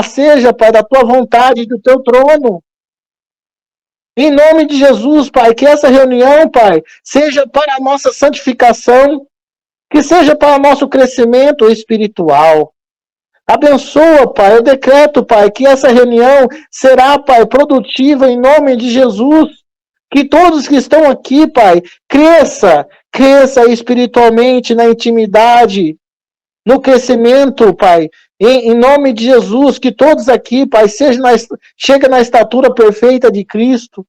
seja, Pai, da tua vontade e do teu trono. Em nome de Jesus, Pai, que essa reunião, Pai, seja para a nossa santificação, que seja para o nosso crescimento espiritual. Abençoa, Pai, eu decreto, Pai, que essa reunião será, Pai, produtiva em nome de Jesus. Que todos que estão aqui, Pai, cresça espiritualmente na intimidade, no crescimento, Pai, em nome de Jesus, que todos aqui, Pai, cheguem na estatura perfeita de Cristo.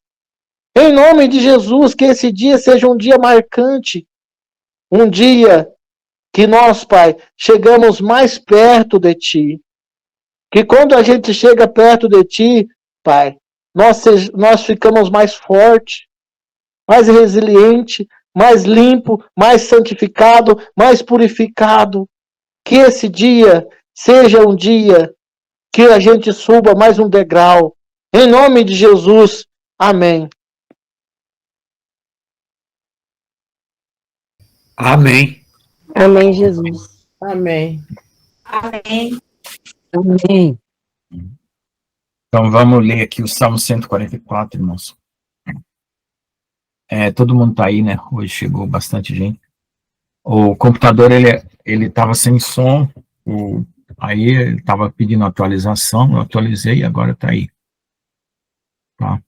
Em nome de Jesus, que esse dia seja um dia marcante, um dia que nós, Pai, chegamos mais perto de Ti. Que quando a gente chega perto de Ti, Pai, nós ficamos mais forte, mais resiliente, mais limpo, mais santificado, mais purificado. Que esse dia seja um dia que a gente suba mais um degrau. Em nome de Jesus. Amém. Amém. Amém, Jesus. Amém. Amém. Amém. Então vamos ler aqui o Salmo 144, irmãos. Todo mundo está aí, né? Hoje chegou bastante gente. O computador, ele estava sem som, aí ele estava pedindo atualização, eu atualizei e agora está aí. Tá?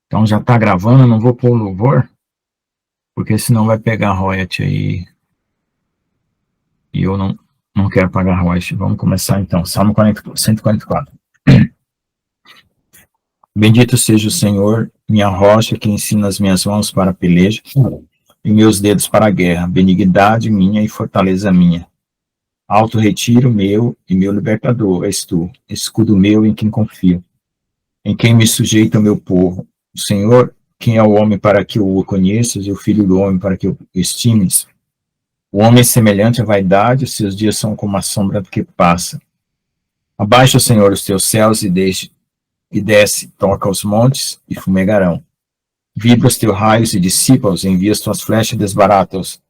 Então já está gravando, eu não vou pôr o louvor, porque senão vai pegar royalty aí, e eu não quero pagar royalty. Vamos começar então, Salmo 144. Bendito seja o Senhor, minha rocha, que ensina as minhas mãos para a peleja, e meus dedos para a guerra, benignidade minha e fortaleza minha. Alto retiro meu e meu libertador és tu, escudo meu em quem confio, em quem me sujeita o meu povo. O Senhor, quem é o homem para que eu o conheças, e o filho do homem para que eu estimes? O homem é semelhante à vaidade, os seus dias são como a sombra do que passa. Abaixa, Senhor, os teus céus e desce, toca os montes e fumegarão. Vibra os teus raios e dissipa-os, envia as tuas flechas e desbarata-os.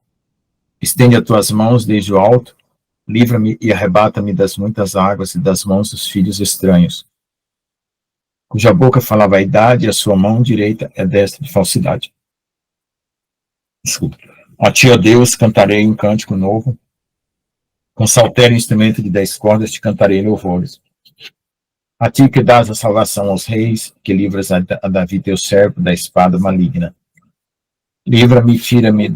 Estende as tuas mãos desde o alto, livra-me e arrebata-me das muitas águas e das mãos dos filhos estranhos, cuja boca fala vaidade e a sua mão direita é destra de falsidade. Desculpa. A ti, ó Deus, cantarei um cântico novo, com saltério instrumento de 10 cordas te cantarei louvores. A ti que dás a salvação aos reis, que livras a Davi teu servo da espada maligna. Livra-me e tira-me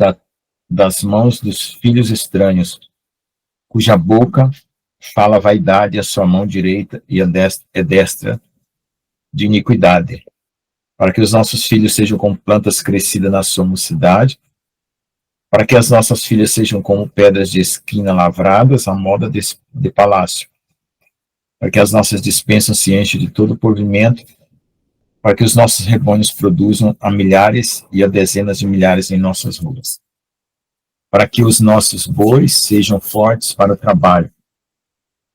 das mãos dos filhos estranhos, cuja boca fala vaidade, a sua mão direita e é destra de iniquidade, para que os nossos filhos sejam como plantas crescidas na sua mocidade, para que as nossas filhas sejam como pedras de esquina lavradas à moda de palácio, para que as nossas despensas se enchem de todo o provimento, para que os nossos rebanhos produzam a milhares e a dezenas de milhares em nossas ruas, para que os nossos bois sejam fortes para o trabalho,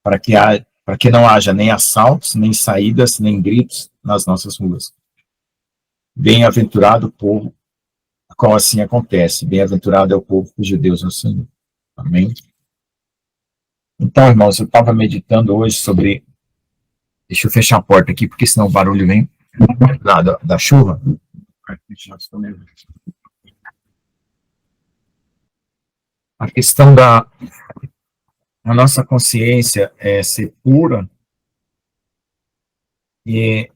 para que não haja nem assaltos, nem saídas, nem gritos nas nossas ruas. Bem-aventurado o povo a qual assim acontece, bem-aventurado é o povo cujo Deus é o Senhor. Amém? Então, irmãos, eu estava meditando hoje sobre... Deixa eu fechar a porta aqui, porque senão o barulho vem da chuva. A questão a nossa consciência ser pura, e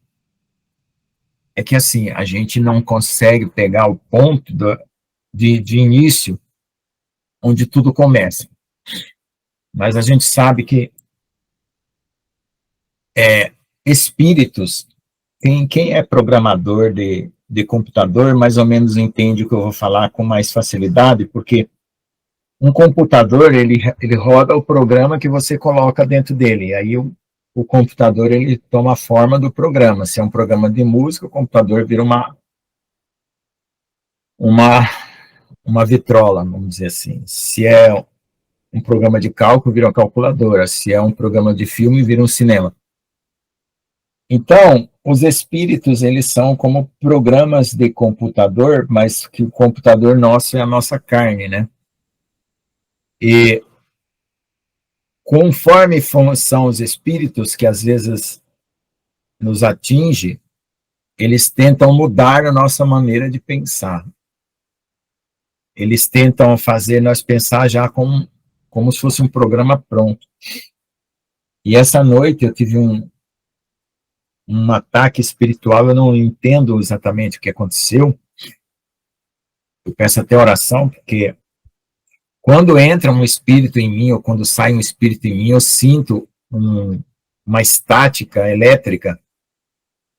é que assim, a gente não consegue pegar o ponto de início onde tudo começa. Mas a gente sabe que espíritos, quem é programador de computador mais ou menos entende o que eu vou falar com mais facilidade, porque um computador, ele roda o programa que você coloca dentro dele, aí o computador ele toma a forma do programa. Se é um programa de música, o computador vira uma vitrola, vamos dizer assim. Se é um programa de cálculo, vira uma calculadora. Se é um programa de filme, vira um cinema. Então, os espíritos, eles são como programas de computador, mas que o computador nosso é a nossa carne, né? E conforme são os espíritos que às vezes nos atingem, eles tentam mudar a nossa maneira de pensar. Eles tentam fazer nós pensar já como se fosse um programa pronto. E essa noite eu tive um ataque espiritual, eu não entendo exatamente o que aconteceu. Eu peço até oração, porque quando entra um espírito em mim, ou quando sai um espírito em mim, eu sinto uma estática elétrica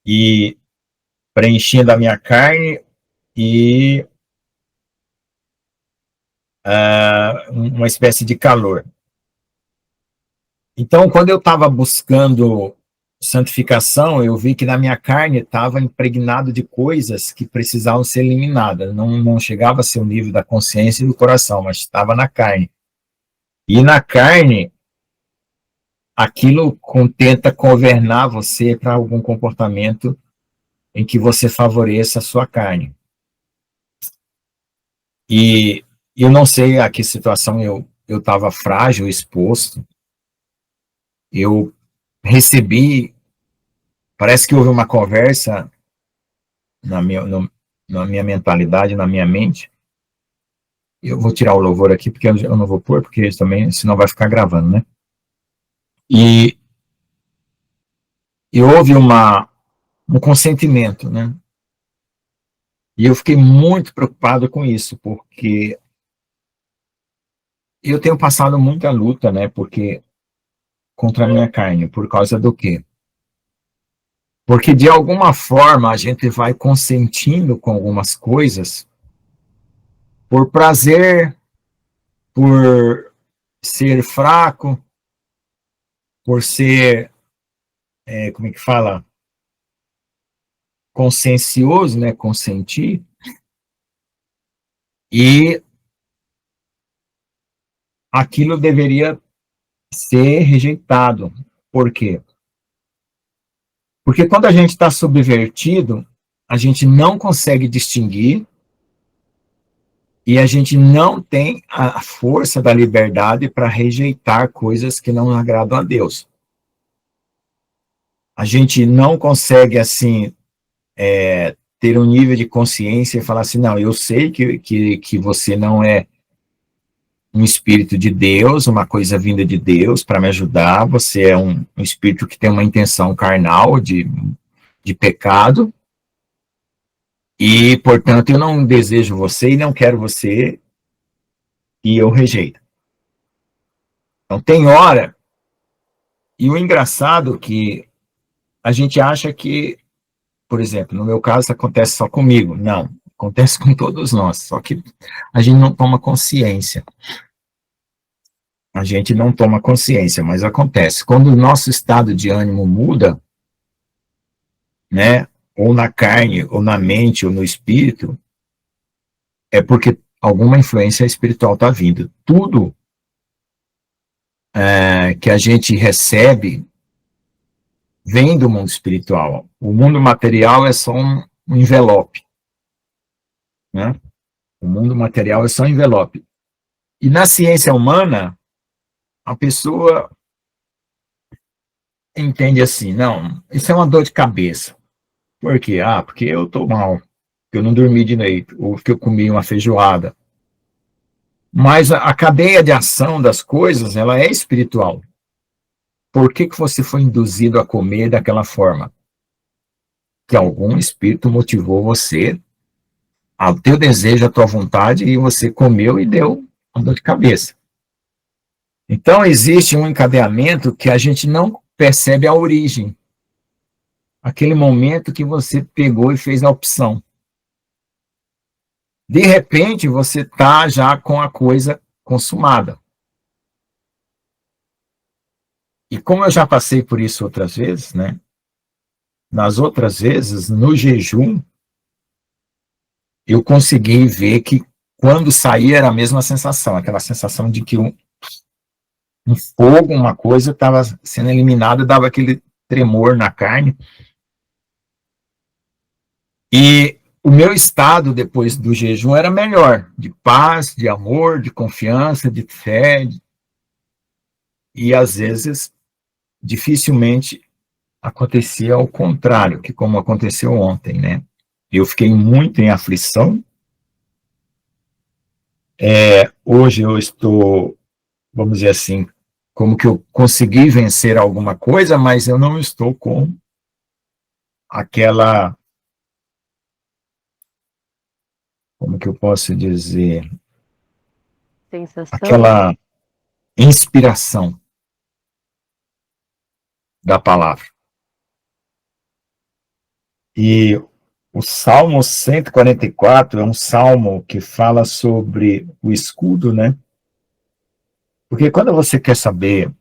e preenchendo a minha carne e uma espécie de calor. Então, quando eu estava buscando santificação, eu vi que na minha carne estava impregnado de coisas que precisavam ser eliminadas. Não chegava a ser o nível da consciência e do coração, mas estava na carne. E na carne, aquilo tenta governar você para algum comportamento em que você favoreça a sua carne. E eu não sei a que situação eu estava frágil, exposto. Eu recebi, parece que houve uma conversa na minha mentalidade, na minha mente. Eu vou tirar o louvor aqui, porque eu não vou pôr, porque também, senão vai ficar gravando, né? E houve um consentimento, né? E eu fiquei muito preocupado com isso, porque eu tenho passado muita luta, né? Porque contra a minha carne, por causa do quê? Porque de alguma forma a gente vai consentindo com algumas coisas por prazer, por ser fraco, por ser, como é que fala? Consciencioso, né? Consentir. E aquilo deveria ser rejeitado. Por quê? Porque quando a gente está subvertido, a gente não consegue distinguir e a gente não tem a força da liberdade para rejeitar coisas que não agradam a Deus. A gente não consegue, assim, ter um nível de consciência e falar assim, não, eu sei que você não é um espírito de Deus, uma coisa vinda de Deus para me ajudar, você é um espírito que tem uma intenção carnal de pecado, e, portanto, eu não desejo você e não quero você, e eu rejeito. Então, tem hora, e o engraçado é que a gente acha que, por exemplo, no meu caso, acontece só comigo. Não, acontece com todos nós, só que a gente não toma consciência. A gente não toma consciência, mas acontece. Quando o nosso estado de ânimo muda, né, ou na carne, ou na mente, ou no espírito, é porque alguma influência espiritual está vindo. Tudo que a gente recebe vem do mundo espiritual. O mundo material é só um envelope, né? O mundo material é só um envelope. E na ciência humana, a pessoa entende assim, não, isso é uma dor de cabeça. Por quê? Ah, porque eu estou mal, porque eu não dormi direito, ou porque eu comi uma feijoada. Mas a cadeia de ação das coisas, ela é espiritual. Por que você foi induzido a comer daquela forma? Que algum espírito motivou você ao teu desejo, à tua vontade, e você comeu e deu uma dor de cabeça. Então, existe um encadeamento que a gente não percebe a origem. Aquele momento que você pegou e fez a opção. De repente, você está já com a coisa consumada. E como eu já passei por isso outras vezes, né? Nas outras vezes, no jejum, eu consegui ver que quando saía era a mesma sensação, aquela sensação de que um fogo, uma coisa estava sendo eliminada, dava aquele tremor na carne. E o meu estado depois do jejum era melhor, de paz, de amor, de confiança, de fé. e às vezes, dificilmente acontecia ao contrário, que como aconteceu ontem, né? Eu fiquei muito em aflição. Hoje eu estou, vamos dizer assim, como que eu consegui vencer alguma coisa, mas eu não estou com aquela, como que eu posso dizer, Sensação? aquela inspiração da palavra. E o Salmo 144 é um salmo que fala sobre o escudo, né? Porque quando você quer saber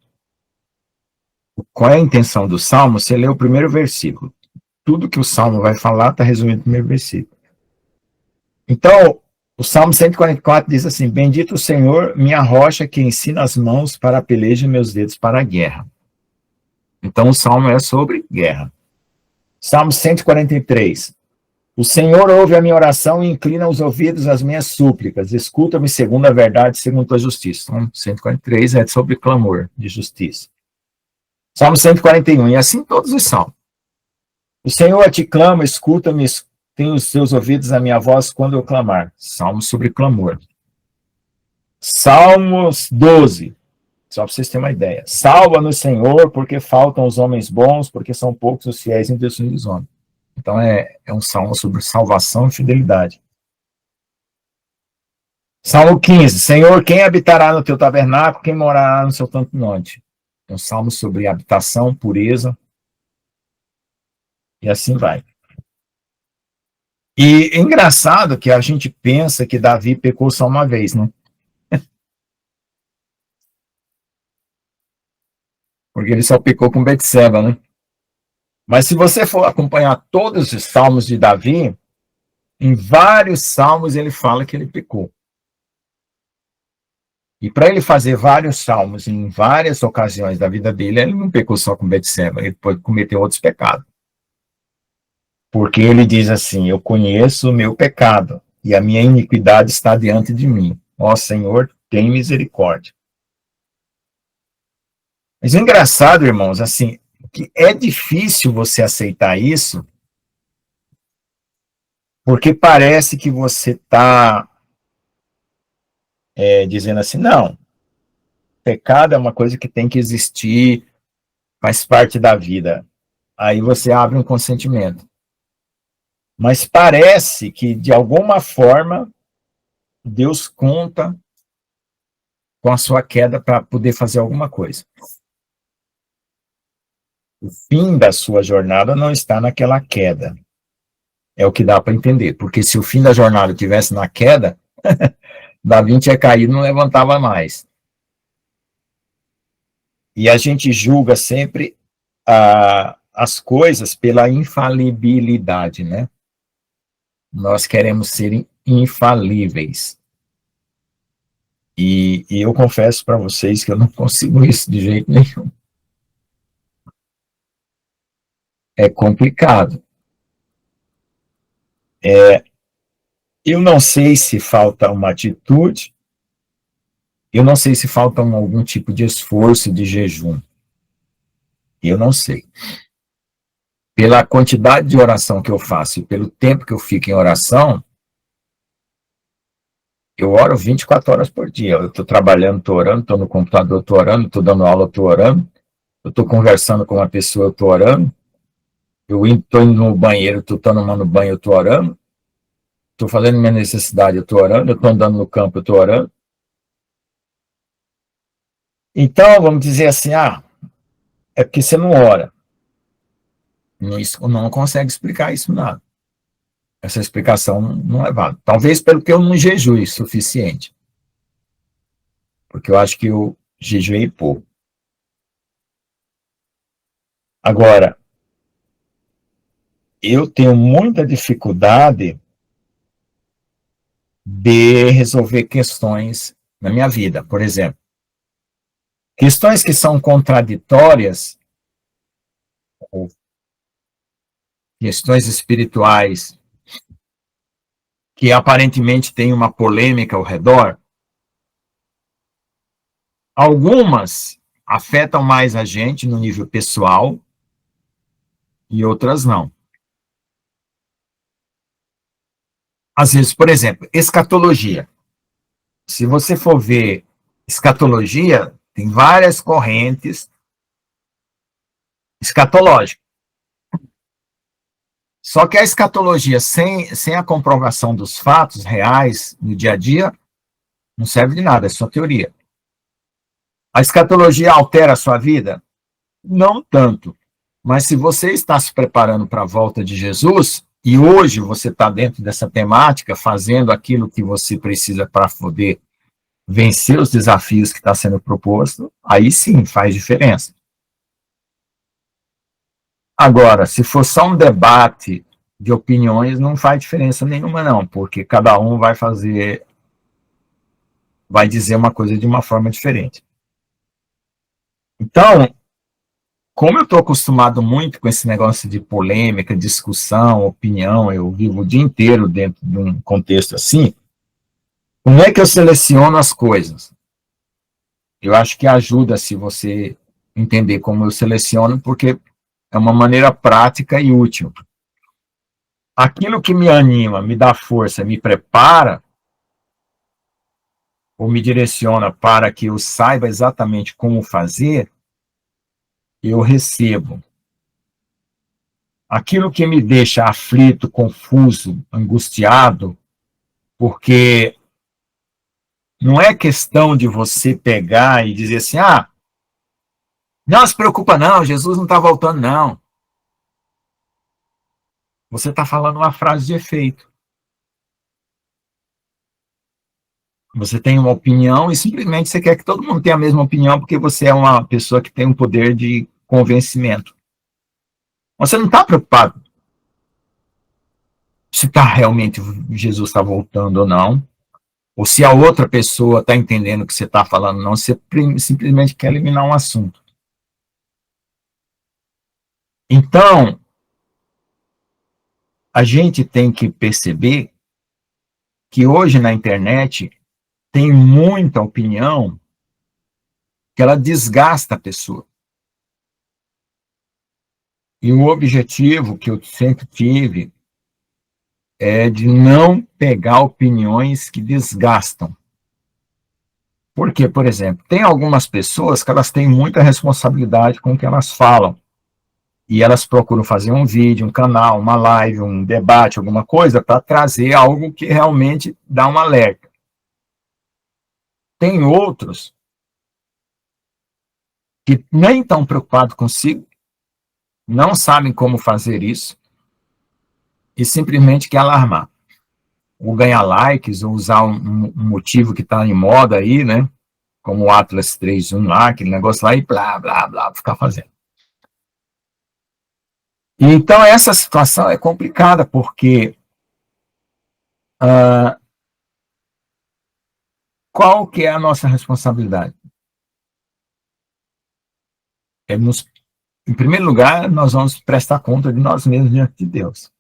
qual é a intenção do salmo, você lê o primeiro versículo. Tudo que o salmo vai falar está resumido no primeiro versículo. Então, o Salmo 144 diz assim: Bendito o Senhor, minha rocha, que ensina as mãos para a peleja e meus dedos para a guerra. Então, o salmo é sobre guerra. Salmo 143. O Senhor ouve a minha oração e inclina os ouvidos às minhas súplicas. Escuta-me segundo a verdade, segundo a justiça. Salmo 143 é sobre clamor de justiça. Salmo 141, e assim todos os salmos. O Senhor a ti clama, escuta-me, tem os seus ouvidos à minha voz quando eu clamar. Salmo sobre clamor. Salmos 12, só para vocês terem uma ideia. Salva-nos, Senhor, porque faltam os homens bons, porque são poucos os fiéis em Deus dos homens. Então é um salmo sobre salvação e fidelidade. Salmo 15. Senhor, quem habitará no teu tabernáculo, quem morará no seu santo monte? É um salmo sobre habitação, pureza, e assim vai. E é engraçado que a gente pensa que Davi pecou só uma vez, né? Porque ele só pecou com Betseba, né? Mas se você for acompanhar todos os salmos de Davi, em vários salmos ele fala que ele pecou. E para ele fazer vários salmos em várias ocasiões da vida dele, ele não pecou só com Betseba, ele cometeu outros pecados. Porque ele diz assim: eu conheço o meu pecado, e a minha iniquidade está diante de mim. Ó Senhor, tem misericórdia. Mas o engraçado, irmãos, assim, que é difícil você aceitar isso, porque parece que você está dizendo assim, não, pecado é uma coisa que tem que existir, faz parte da vida. Aí você abre um consentimento. Mas parece que, de alguma forma, Deus conta com a sua queda para poder fazer alguma coisa. O fim da sua jornada não está naquela queda. É o que dá para entender. Porque se o fim da jornada estivesse na queda, Davi tinha caído e não levantava mais. E a gente julga sempre as coisas pela infalibilidade, né? Nós queremos ser infalíveis. E eu confesso para vocês que eu não consigo isso de jeito nenhum. É complicado. Eu não sei se falta uma atitude, eu não sei se falta algum tipo de esforço de jejum. Eu não sei. Pela quantidade de oração que eu faço e pelo tempo que eu fico em oração, eu oro 24 horas por dia. Eu estou trabalhando, estou orando, estou no computador, estou orando, estou dando aula, estou orando, eu estou conversando com uma pessoa, eu estou orando, eu estou indo no banheiro, estou tomando banho, eu estou orando, estou fazendo minha necessidade, eu estou orando, eu estou andando no campo, eu estou orando. Então, vamos dizer assim, é porque você não ora. Não consegue explicar isso nada. Essa explicação não é válida. Talvez pelo que eu não jejue suficiente. Porque eu acho que eu jejuei pouco. Agora, eu tenho muita dificuldade de resolver questões na minha vida. Por exemplo, questões que são contraditórias, ou questões espirituais, que aparentemente tem uma polêmica ao redor, algumas afetam mais a gente no nível pessoal e outras não. Às vezes, por exemplo, escatologia. Se você for ver escatologia, tem várias correntes escatológicas. Só que a escatologia sem a comprovação dos fatos reais no dia a dia não serve de nada, é só teoria. A escatologia altera a sua vida? Não tanto. Mas se você está se preparando para a volta de Jesus, e hoje você está dentro dessa temática, fazendo aquilo que você precisa para poder vencer os desafios que está sendo proposto, aí sim faz diferença. Agora, se for só um debate de opiniões, não faz diferença nenhuma não, porque cada um vai dizer uma coisa de uma forma diferente. Então, como eu estou acostumado muito com esse negócio de polêmica, discussão, opinião, eu vivo o dia inteiro dentro de um contexto assim, como é que eu seleciono as coisas? Eu acho que ajuda se você entender como eu seleciono, porque é uma maneira prática e útil. Aquilo que me anima, me dá força, me prepara, ou me direciona para que eu saiba exatamente como fazer, eu recebo. Aquilo que me deixa aflito, confuso, angustiado, porque não é questão de você pegar e dizer assim, não se preocupa não, Jesus não está voltando não. Você está falando uma frase de efeito. Você tem uma opinião e simplesmente você quer que todo mundo tenha a mesma opinião porque você é uma pessoa que tem um poder de convencimento. Você não está preocupado se realmente Jesus está voltando ou não, ou se a outra pessoa está entendendo o que você está falando ou não, você simplesmente quer eliminar um assunto. Então, a gente tem que perceber que hoje na internet tem muita opinião que ela desgasta a pessoa. E o objetivo que eu sempre tive é de não pegar opiniões que desgastam. Porque, por exemplo, tem algumas pessoas que elas têm muita responsabilidade com o que elas falam. E elas procuram fazer um vídeo, um canal, uma live, um debate, alguma coisa, para trazer algo que realmente dá um alerta. Tem outros que nem estão preocupados consigo, não sabem como fazer isso, e simplesmente quer alarmar. Ou ganhar likes, ou usar um motivo que está em moda aí, né? Como o Atlas 3.1 lá, aquele negócio lá, e blá, blá, blá, ficar fazendo. E então essa situação é complicada, porque qual que é a nossa responsabilidade? Em primeiro lugar, nós vamos prestar conta de nós mesmos diante de Deus.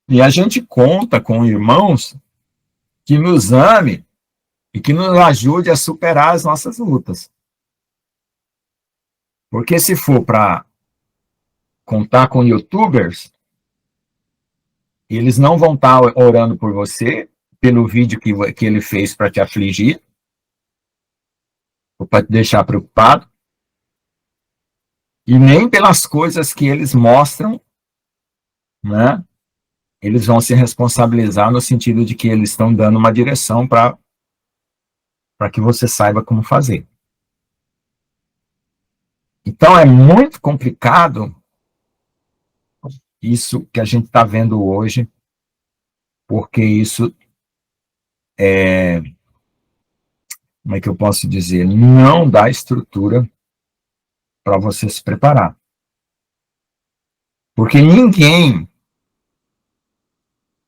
E a gente conta com irmãos que nos ame e que nos ajude a superar as nossas lutas. Porque se for para contar com youtubers, eles não vão estar orando por você, pelo vídeo que ele fez para te afligir, ou para te deixar preocupado, e nem pelas coisas que eles mostram, né? Eles vão se responsabilizar no sentido de que eles estão dando uma direção para que você saiba como fazer. Então, é muito complicado isso que a gente está vendo hoje, porque isso como é que eu posso dizer? Não dá estrutura para você se preparar. Porque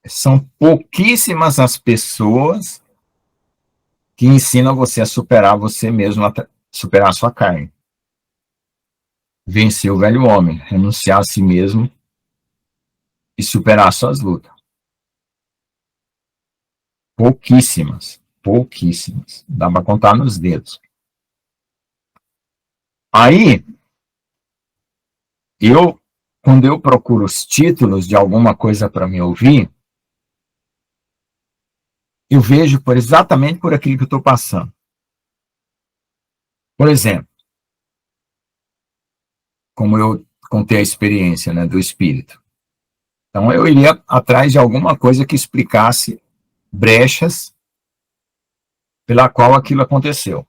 são pouquíssimas as pessoas que ensinam você a superar você mesmo, a superar a sua carne. Vencer o velho homem, renunciar a si mesmo e superar suas lutas. Pouquíssimas. Dá para contar nos dedos. Aí, quando eu procuro os títulos de alguma coisa para me ouvir, eu vejo exatamente por aquilo que eu estou passando. Por exemplo, como eu contei a experiência, né, do espírito. Então, eu iria atrás de alguma coisa que explicasse brechas pela qual aquilo aconteceu.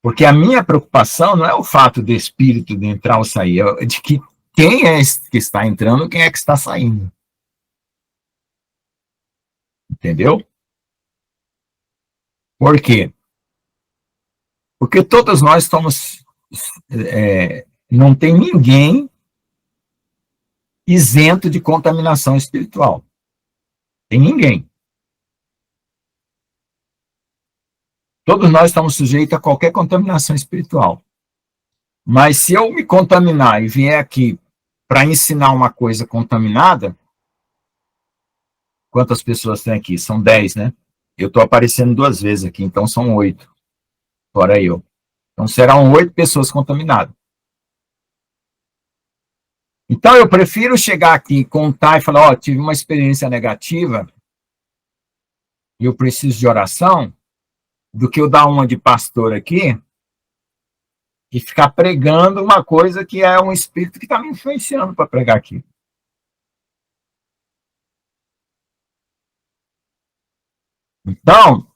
Porque a minha preocupação não é o fato do espírito de entrar ou sair, é de que quem é que está entrando, quem é que está saindo. Entendeu? Por quê? Porque todos nós estamos... não tem ninguém isento de contaminação espiritual. Tem ninguém. Todos nós estamos sujeitos a qualquer contaminação espiritual. Mas se eu me contaminar e vier aqui para ensinar uma coisa contaminada, quantas pessoas tem aqui? São 10, né? Eu estou aparecendo 2 vezes aqui, então são 8. Fora eu. Então serão 8 pessoas contaminadas. Então eu prefiro chegar aqui e contar e falar, ó, tive uma experiência negativa e eu preciso de oração, do que eu dar uma de pastor aqui e ficar pregando uma coisa que é um espírito que está me influenciando para pregar aqui. Então,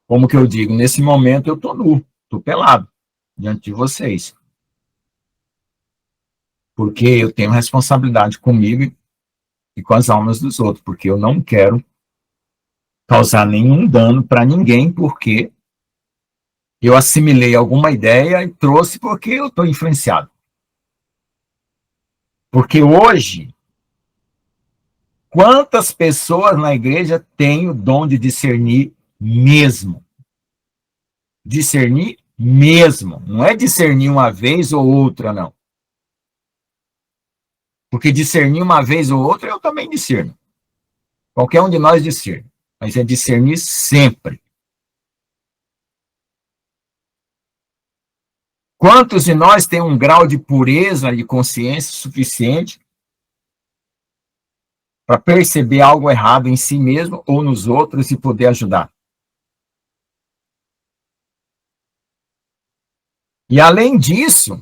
como que eu digo, nesse momento eu estou nu, estou pelado diante de vocês. Porque eu tenho responsabilidade comigo e com as almas dos outros, porque eu não quero causar nenhum dano para ninguém, porque eu assimilei alguma ideia e trouxe porque eu estou influenciado. Porque hoje, quantas pessoas na igreja têm o dom de discernir mesmo? Discernir mesmo. Não é discernir uma vez ou outra, não. Porque discernir uma vez ou outra, eu também discerno. Qualquer um de nós discerne. Mas é discernir sempre. Quantos de nós tem um grau de pureza de consciência suficiente para perceber algo errado em si mesmo ou nos outros e poder ajudar? E além disso,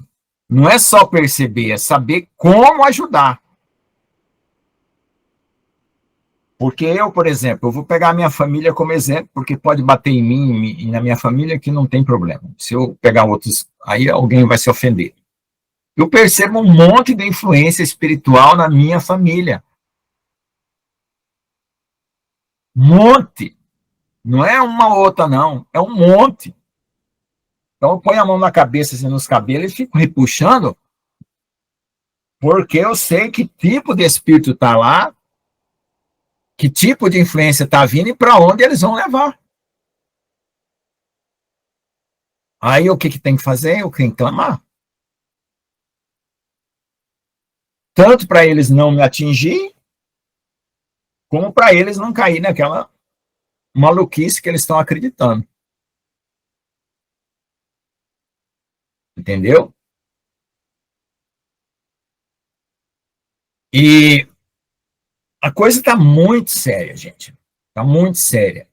não é só perceber, é saber como ajudar. Porque eu, por exemplo, eu vou pegar a minha família como exemplo, porque pode bater em mim e na minha família que não tem problema. Se eu pegar outros, aí alguém vai se ofender. Eu percebo um monte de influência espiritual na minha família. Monte. Não é uma ou outra, não. É um monte. Então, eu ponho a mão na cabeça, assim, nos cabelos, e fico repuxando, porque eu sei que tipo de espírito está lá, que tipo de influência está vindo e para onde eles vão levar. Aí, o que tem que fazer? Eu tenho que clamar. Tanto para eles não me atingir, como para eles não cair naquela maluquice que eles estão acreditando. Entendeu? E a coisa está muito séria, gente. Está muito séria.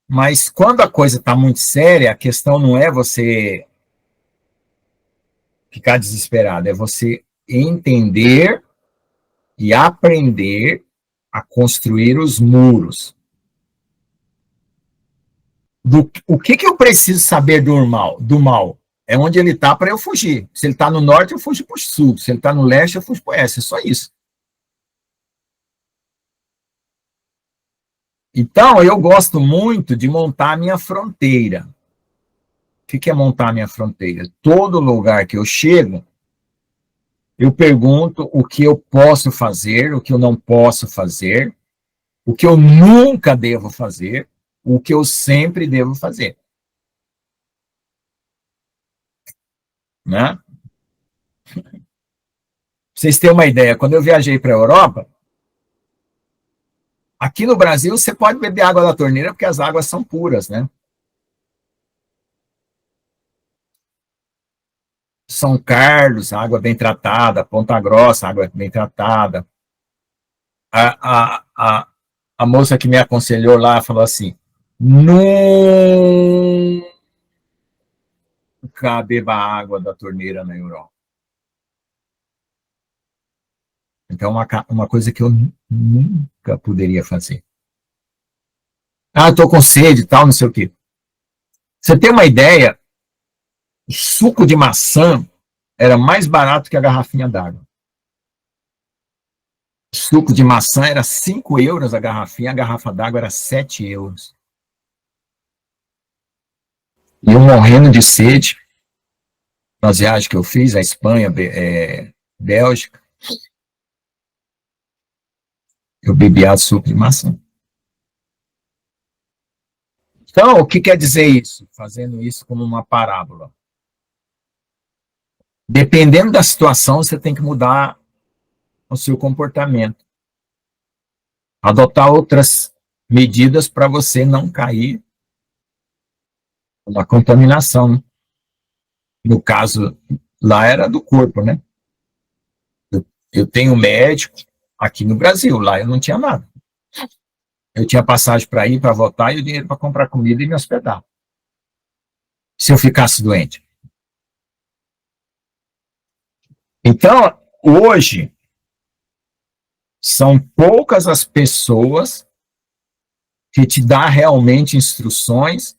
Mas quando a coisa está muito séria, a questão não é você ficar desesperado, é você entender e aprender a construir os muros. O que eu preciso saber do mal? É onde ele está para eu fugir. Se ele está no norte, eu fujo para o sul. Se ele está no leste, eu fujo para o oeste. É só isso. Então, eu gosto muito de montar a minha fronteira. O que é montar a minha fronteira? Todo lugar que eu chego, eu pergunto o que eu posso fazer, o que eu não posso fazer, o que eu nunca devo fazer, o que eu sempre devo fazer. Né? Pra vocês terem uma ideia, quando eu viajei para a Europa, aqui no Brasil você pode beber água da torneira porque as águas são puras, né? São Carlos, água bem tratada, Ponta Grossa, água bem tratada. A moça que me aconselhou lá falou assim, nunca beba água da torneira na Europa. Então, uma coisa que eu nunca poderia fazer. Ah, eu tô com sede e tal, não sei o quê. Você tem uma ideia, o suco de maçã era mais barato que a garrafinha d'água. O suco de maçã era 5 euros a garrafinha, a garrafa d'água era 7 euros. E eu morrendo de sede, nas viagens que eu fiz, a Espanha, Bélgica, eu bebia suco de maçã. Então, o que quer dizer isso? Fazendo isso como uma parábola. Dependendo da situação, você tem que mudar o seu comportamento. Adotar outras medidas para você não cair na contaminação. No caso, lá era do corpo, né? Eu tenho médico aqui no Brasil, lá eu não tinha nada. Eu tinha passagem para ir, para voltar, e o dinheiro para comprar comida e me hospedar. Se eu ficasse doente. Então, hoje, são poucas as pessoas que te dão realmente instruções,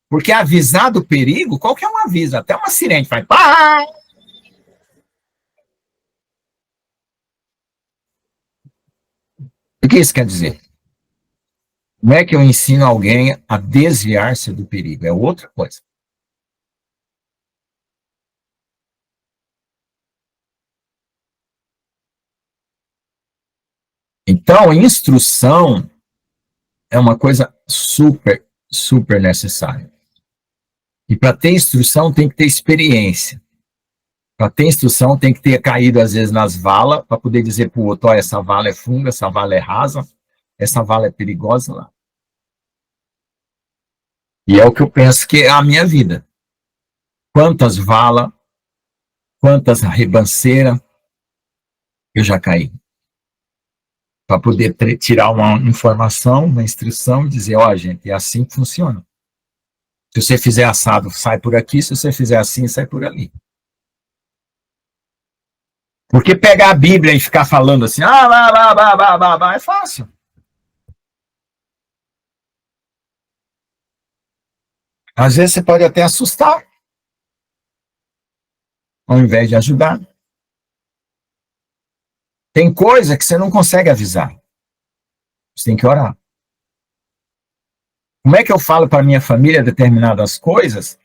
porque avisar do perigo, qualquer um avisa, até uma sirene faz pá! O que isso quer dizer? Como é que eu ensino alguém a desviar-se do perigo? É outra coisa. Então, instrução é uma coisa super, super necessária. E para ter instrução tem que ter experiência. Para ter instrução tem que ter caído às vezes nas valas, para poder dizer para o outro, ó, essa vala é funda, essa vala é rasa, essa vala é perigosa lá. E é o que eu penso que é a minha vida. Quantas valas, quantas ribanceiras eu já caí. Para poder tirar uma informação, uma instrução e dizer, ó, gente, é assim que funciona. Se você fizer assado, sai por aqui, se você fizer assim, sai por ali. Porque pegar a Bíblia e ficar falando assim, é fácil. Às vezes você pode até assustar, ao invés de ajudar. Tem coisa que você não consegue avisar. Você tem que orar. Como é que eu falo para minha família determinadas coisas,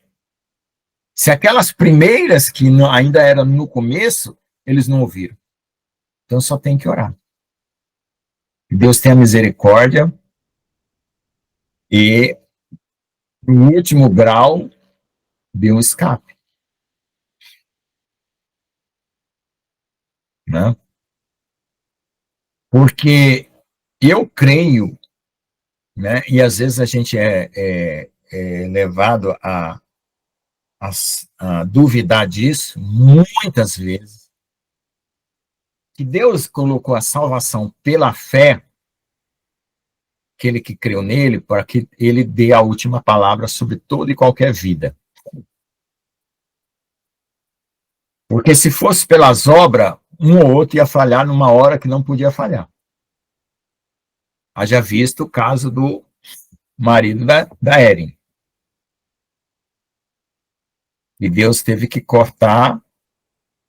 se aquelas primeiras que ainda eram no começo, eles não ouviram? Então só tem que orar. Deus tenha misericórdia e, no último grau, dê um escape. Né? Porque eu creio, né, e às vezes a gente é levado a duvidar disso, muitas vezes, que Deus colocou a salvação pela fé, aquele que creu nele, para que ele dê a última palavra sobre toda e qualquer vida. Porque se fosse pelas obras, um ou outro ia falhar numa hora que não podia falhar. Haja visto o caso do marido da Erin. E Deus teve que cortar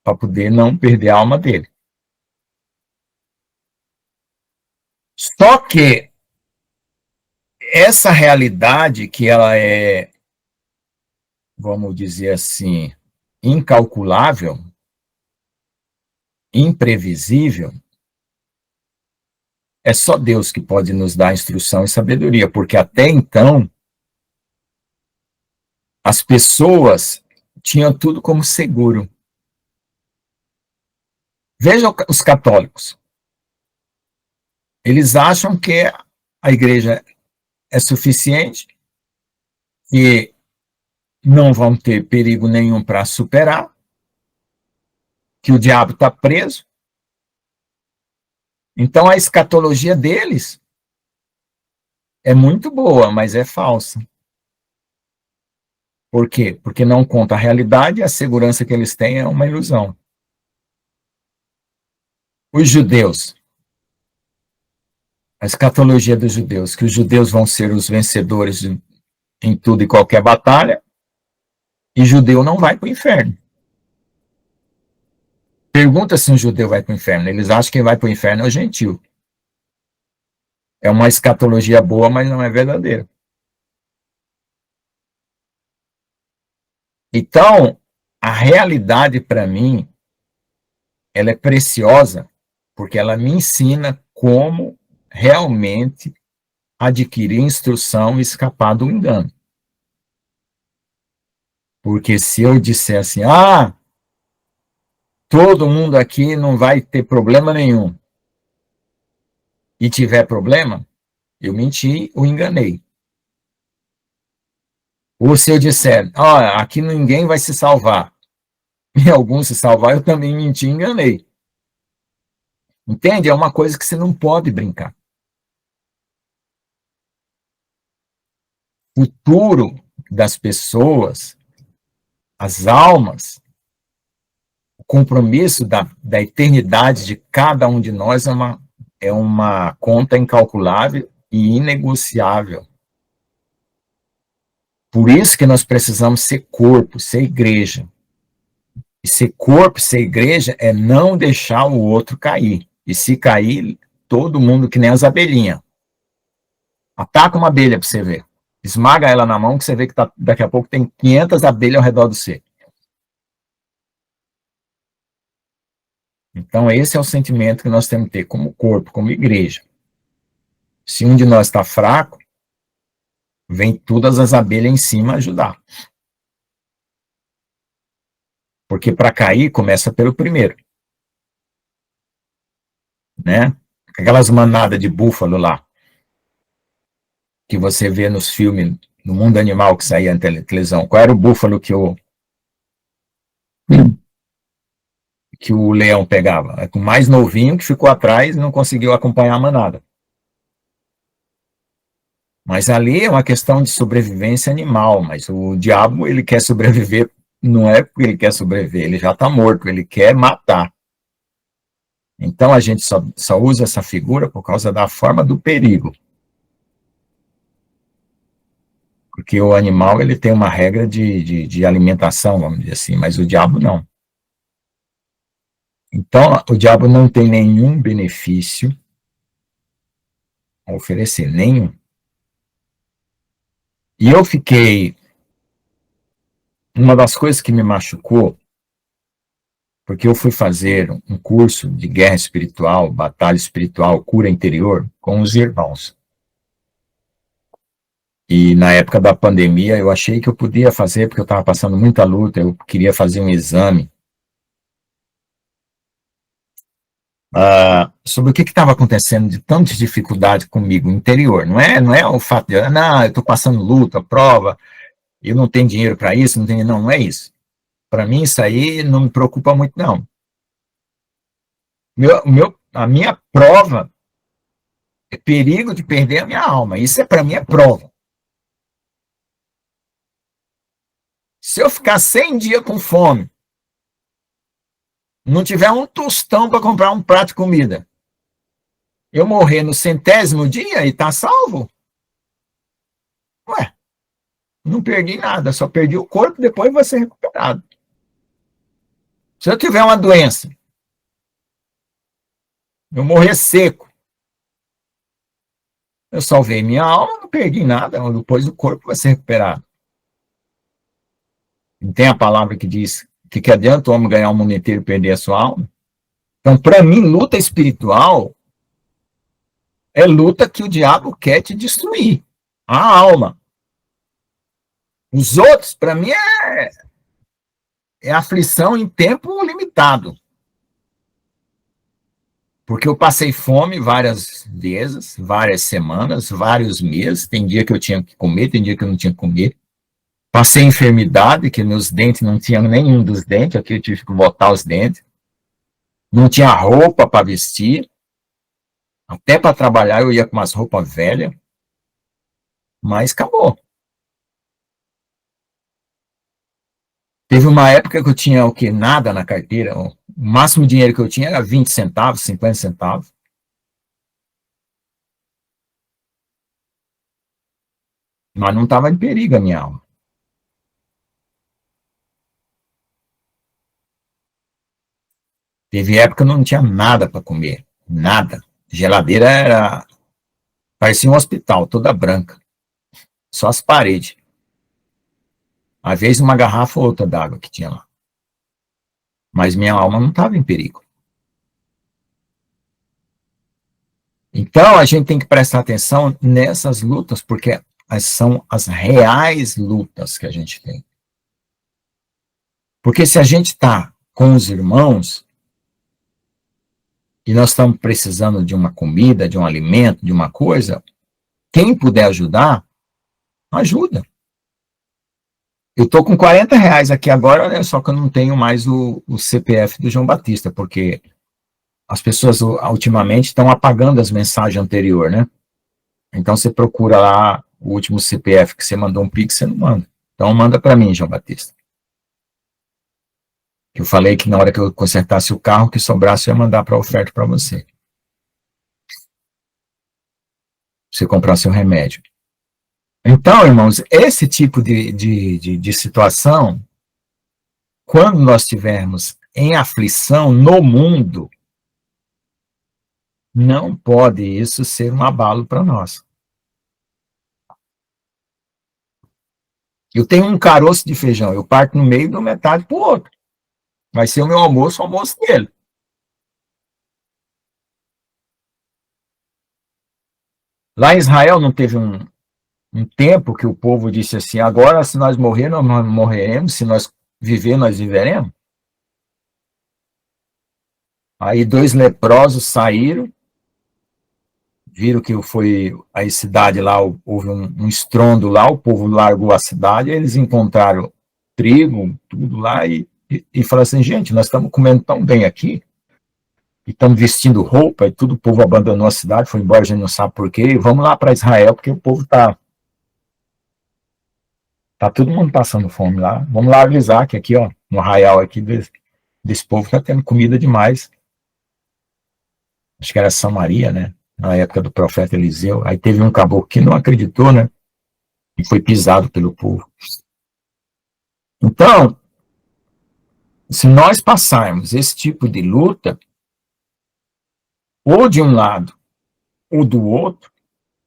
para poder não perder a alma dele. Só que essa realidade que ela é, vamos dizer assim, incalculável, imprevisível, é só Deus que pode nos dar instrução e sabedoria, porque até então as pessoas tinham tudo como seguro. Veja os católicos. Eles acham que a igreja é suficiente, que não vão ter perigo nenhum para superar, que o diabo está preso. Então a escatologia deles é muito boa, mas é falsa. Por quê? Porque não conta a realidade e a segurança que eles têm é uma ilusão. Os judeus, a escatologia dos judeus, que os judeus vão ser os vencedores em tudo e qualquer batalha, e judeu não vai para o inferno. Pergunta se um judeu vai para o inferno. Eles acham que quem vai para o inferno é o gentil. É uma escatologia boa, mas não é verdadeira. Então, a realidade para mim, ela é preciosa, porque ela me ensina como realmente adquirir instrução e escapar do engano. Porque se eu disser assim, todo mundo aqui não vai ter problema nenhum, e tiver problema, eu menti ou enganei. Ou se eu disser, aqui ninguém vai se salvar, e alguns se salvar, eu também menti e enganei. Entende? É uma coisa que você não pode brincar. O futuro das pessoas, as almas, o compromisso da eternidade de cada um de nós é uma conta incalculável e inegociável. Por isso que nós precisamos ser corpo, ser igreja. E ser corpo, ser igreja, é não deixar o outro cair. E se cair, todo mundo que nem as abelhinhas. Ataca uma abelha para você ver. Esmaga ela na mão que você vê que daqui a pouco tem 500 abelhas ao redor do você. Então esse é o sentimento que nós temos que ter como corpo, como igreja. Se um de nós está fraco, vem todas as abelhas em cima ajudar. Porque para cair, começa pelo primeiro. Né? Aquelas manadas de búfalo lá, que você vê nos filmes, no mundo animal que saía na televisão. Qual era o búfalo que o leão pegava? É o mais novinho que ficou atrás e não conseguiu acompanhar a manada. Mas ali é uma questão de sobrevivência animal, mas o diabo, ele quer sobreviver, não é porque ele quer sobreviver, ele já está morto, ele quer matar. Então a gente só usa essa figura por causa da forma do perigo. Porque o animal, ele tem uma regra de alimentação, vamos dizer assim, mas o diabo não. Então, o diabo não tem nenhum benefício a oferecer, nenhum. E eu fiquei... Uma das coisas que me machucou, porque eu fui fazer um curso de guerra espiritual, batalha espiritual, cura interior, com os irmãos. E na época da pandemia, eu achei que eu podia fazer, porque eu estava passando muita luta, eu queria fazer um exame sobre o que estava acontecendo de tanta dificuldade comigo interior. Não é o fato de, eu estou passando luta, prova, eu não tenho dinheiro para isso, não é isso. Para mim, isso aí não me preocupa muito, não. A minha prova é perigo de perder a minha alma. Isso para mim é prova. Se eu ficar 100 dias com fome, não tiver um tostão para comprar um prato de comida, eu morrer no 100º dia e tá salvo? Ué, não perdi nada, só perdi o corpo, depois vai ser recuperado. Se eu tiver uma doença, eu morrer seco, eu salvei minha alma, não perdi nada, depois o corpo vai ser recuperado. Não tem a palavra que diz que adianta o homem ganhar o mundo inteiro e perder a sua alma? Então, para mim, luta espiritual é luta que o diabo quer te destruir. A alma. Os outros, para mim, é aflição em tempo limitado. Porque eu passei fome várias vezes, várias semanas, vários meses. Tem dia que eu tinha que comer, tem dia que eu não tinha que comer. Passei enfermidade, que meus dentes não tinham nenhum dos dentes, aqui eu tive que botar os dentes. não tinha roupa para vestir, até para trabalhar eu ia com umas roupas velhas, mas acabou. Teve uma época que eu tinha o quê? Nada na carteira. O máximo dinheiro que eu tinha era 20 centavos, 50 centavos. Mas não estava em perigo a minha alma. Teve época que eu não tinha nada para comer. Nada. A geladeira era... parecia um hospital, toda branca. Só as paredes. Às vezes uma garrafa ou outra d'água que tinha lá. Mas minha alma não estava em perigo. Então, a gente tem que prestar atenção nessas lutas, porque são as reais lutas que a gente tem. Porque se a gente está com os irmãos e nós estamos precisando de uma comida, de um alimento, de uma coisa, quem puder ajudar, ajuda. Eu estou com R$ 40 aqui agora, né, só que eu não tenho mais o CPF do João Batista, porque as pessoas ultimamente estão apagando as mensagens anteriores, né? Então você procura lá o último CPF que você mandou um Pix, você não manda. Então manda para mim, João Batista. Eu falei que na hora que eu consertasse o carro, que sobrasse, eu ia mandar para a oferta para você. Você comprar seu remédio. Então, irmãos, esse tipo de situação, quando nós estivermos em aflição no mundo, não pode isso ser um abalo para nós. Eu tenho um caroço de feijão, eu parto no meio e dou metade para o outro. Vai ser o meu almoço, o almoço dele. Lá em Israel não teve um tempo que o povo disse assim, agora se nós morrer, nós morreremos, se nós viver, nós viveremos. Aí 2 leprosos saíram, viram que foi a cidade lá, houve um estrondo lá, o povo largou a cidade, eles encontraram trigo, tudo lá, e falaram assim, gente, nós estamos comendo tão bem aqui, e estamos vestindo roupa, e tudo, o povo abandonou a cidade, foi embora, a gente não sabe por quê, vamos lá para Israel, porque o povo tá todo mundo passando fome lá, vamos lá avisar que aqui, ó, no arraial aqui desse povo está tendo comida demais. Acho que era Samaria, né? Na época do profeta Eliseu. Aí teve um caboclo que não acreditou, né? E foi pisado pelo povo. Então, se nós passarmos esse tipo de luta, ou de um lado ou do outro,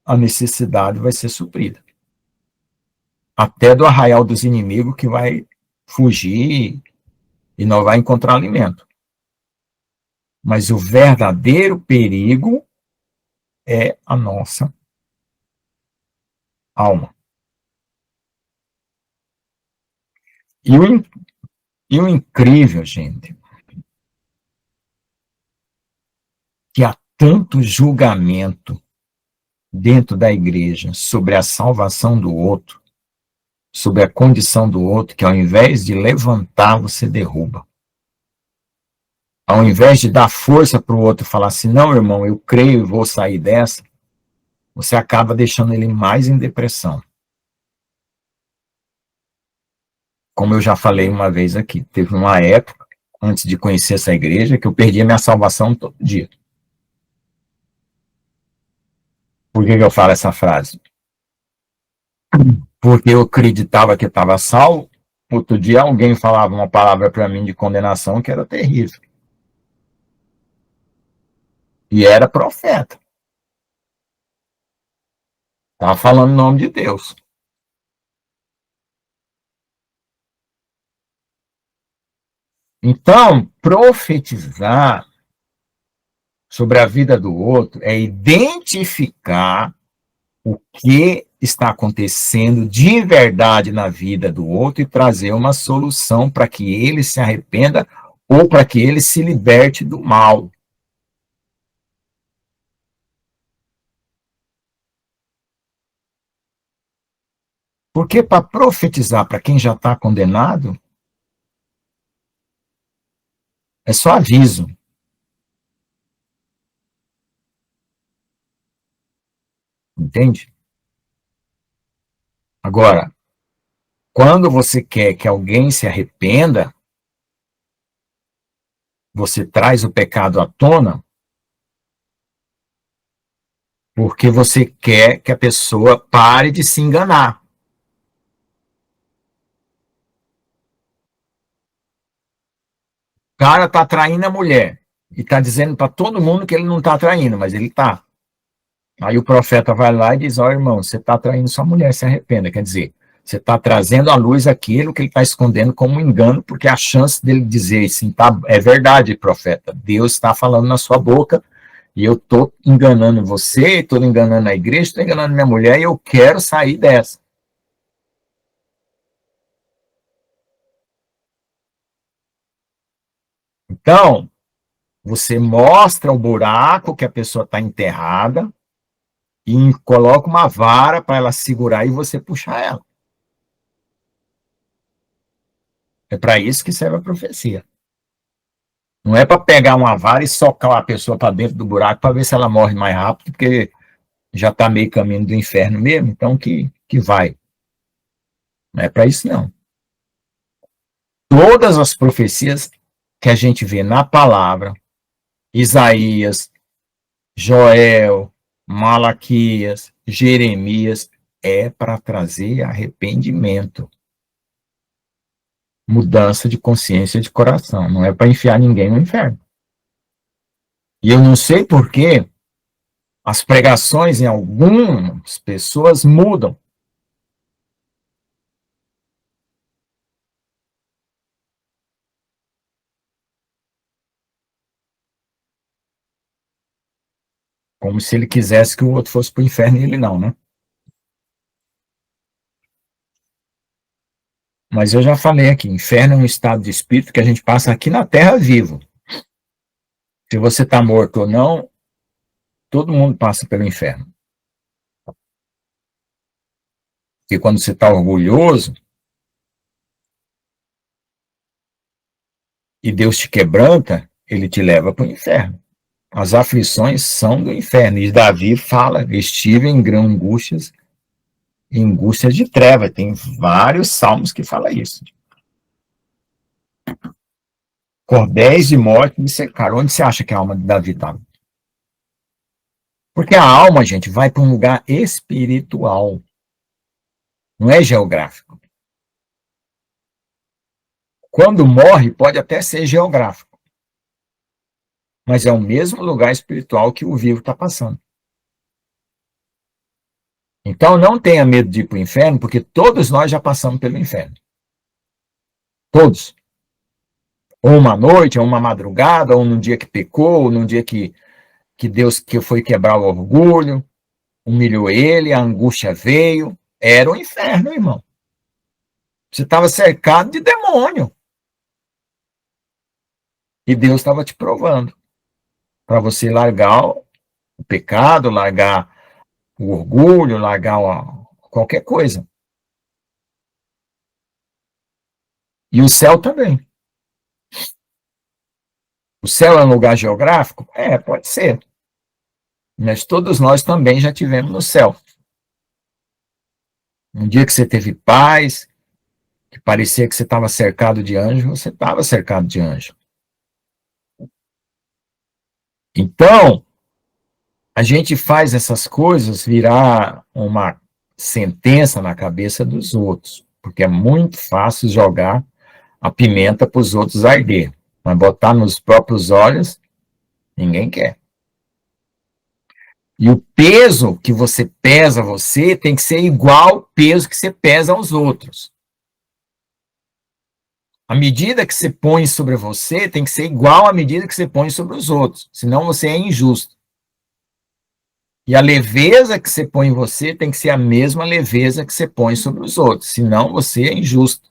a necessidade vai ser suprida. Até do arraial dos inimigos que vai fugir e não vai encontrar alimento. Mas o verdadeiro perigo é a nossa alma. E o incrível, gente, que há tanto julgamento dentro da igreja sobre a salvação do outro, sobre a condição do outro, que ao invés de levantar, você derruba. Ao invés de dar força para o outro falar assim, não, irmão, eu creio e vou sair dessa, você acaba deixando ele mais em depressão. Como eu já falei uma vez aqui, teve uma época, antes de conhecer essa igreja, que eu perdi a minha salvação todo dia. Por que eu falo essa frase? Porque eu acreditava que estava salvo, outro dia alguém falava uma palavra para mim de condenação que era terrível. E era profeta. Estava falando em nome de Deus. Então, profetizar sobre a vida do outro é identificar o que está acontecendo de verdade na vida do outro e trazer uma solução para que ele se arrependa ou para que ele se liberte do mal. Porque para profetizar para quem já está condenado, é só aviso. Entende? Agora, quando você quer que alguém se arrependa, você traz o pecado à tona porque você quer que a pessoa pare de se enganar. O cara está traindo a mulher e está dizendo para todo mundo que ele não está traindo, mas ele está. Aí o profeta vai lá e diz: ó, irmão, você está traindo sua mulher, se arrependa. Quer dizer, você está trazendo à luz aquilo que ele está escondendo como um engano, porque a chance dele dizer assim, tá, é verdade, profeta, Deus está falando na sua boca, e eu estou enganando você, estou enganando a igreja, estou enganando minha mulher, e eu quero sair dessa. Então, você mostra o buraco que a pessoa está enterrada e coloca uma vara para ela segurar e você puxar ela. É para isso que serve a profecia. Não é para pegar uma vara e socar a pessoa para dentro do buraco para ver se ela morre mais rápido, porque já está meio caminho do inferno mesmo, então que vai. Não é para isso, não. Todas as profecias que a gente vê na palavra, Isaías, Joel, Malaquias, Jeremias, é para trazer arrependimento, mudança de consciência de coração, não é para enfiar ninguém no inferno. E eu não sei por que as pregações em algumas pessoas mudam. Como se ele quisesse que o outro fosse para o inferno e ele não, né? Mas eu já falei aqui, inferno é um estado de espírito que a gente passa aqui na Terra vivo. Se você está morto ou não, todo mundo passa pelo inferno. E quando você está orgulhoso e Deus te quebranta, ele te leva para o inferno. As aflições são do inferno. E Davi fala, estive em angústias de treva. Tem vários salmos que falam isso. Cordéis de morte me cercaram. Onde você acha que a alma de Davi estava? Porque a alma, gente, vai para um lugar espiritual. Não é geográfico. Quando morre, pode até ser geográfico. Mas é o mesmo lugar espiritual que o vivo está passando. Então não tenha medo de ir para o inferno, porque todos nós já passamos pelo inferno. Todos. Ou uma noite, ou uma madrugada, ou num dia que pecou, ou num dia que Deus que foi quebrar o orgulho, humilhou ele, a angústia veio. Era o inferno, irmão. Você estava cercado de demônio. E Deus estava te provando. Para você largar o pecado, largar o orgulho, largar qualquer coisa. E o céu também. O céu é um lugar geográfico? É, pode ser. Mas todos nós também já tivemos no céu. Um dia que você teve paz, que parecia que você estava cercado de anjos, você estava cercado de anjos. Então, a gente faz essas coisas virar uma sentença na cabeça dos outros, porque é muito fácil jogar a pimenta para os outros arder, mas botar nos próprios olhos, ninguém quer. E o peso que você pesa você tem que ser igual ao peso que você pesa aos outros. A medida que você põe sobre você tem que ser igual à medida que você põe sobre os outros, senão você é injusto. E a leveza que você põe em você tem que ser a mesma leveza que você põe sobre os outros, senão você é injusto.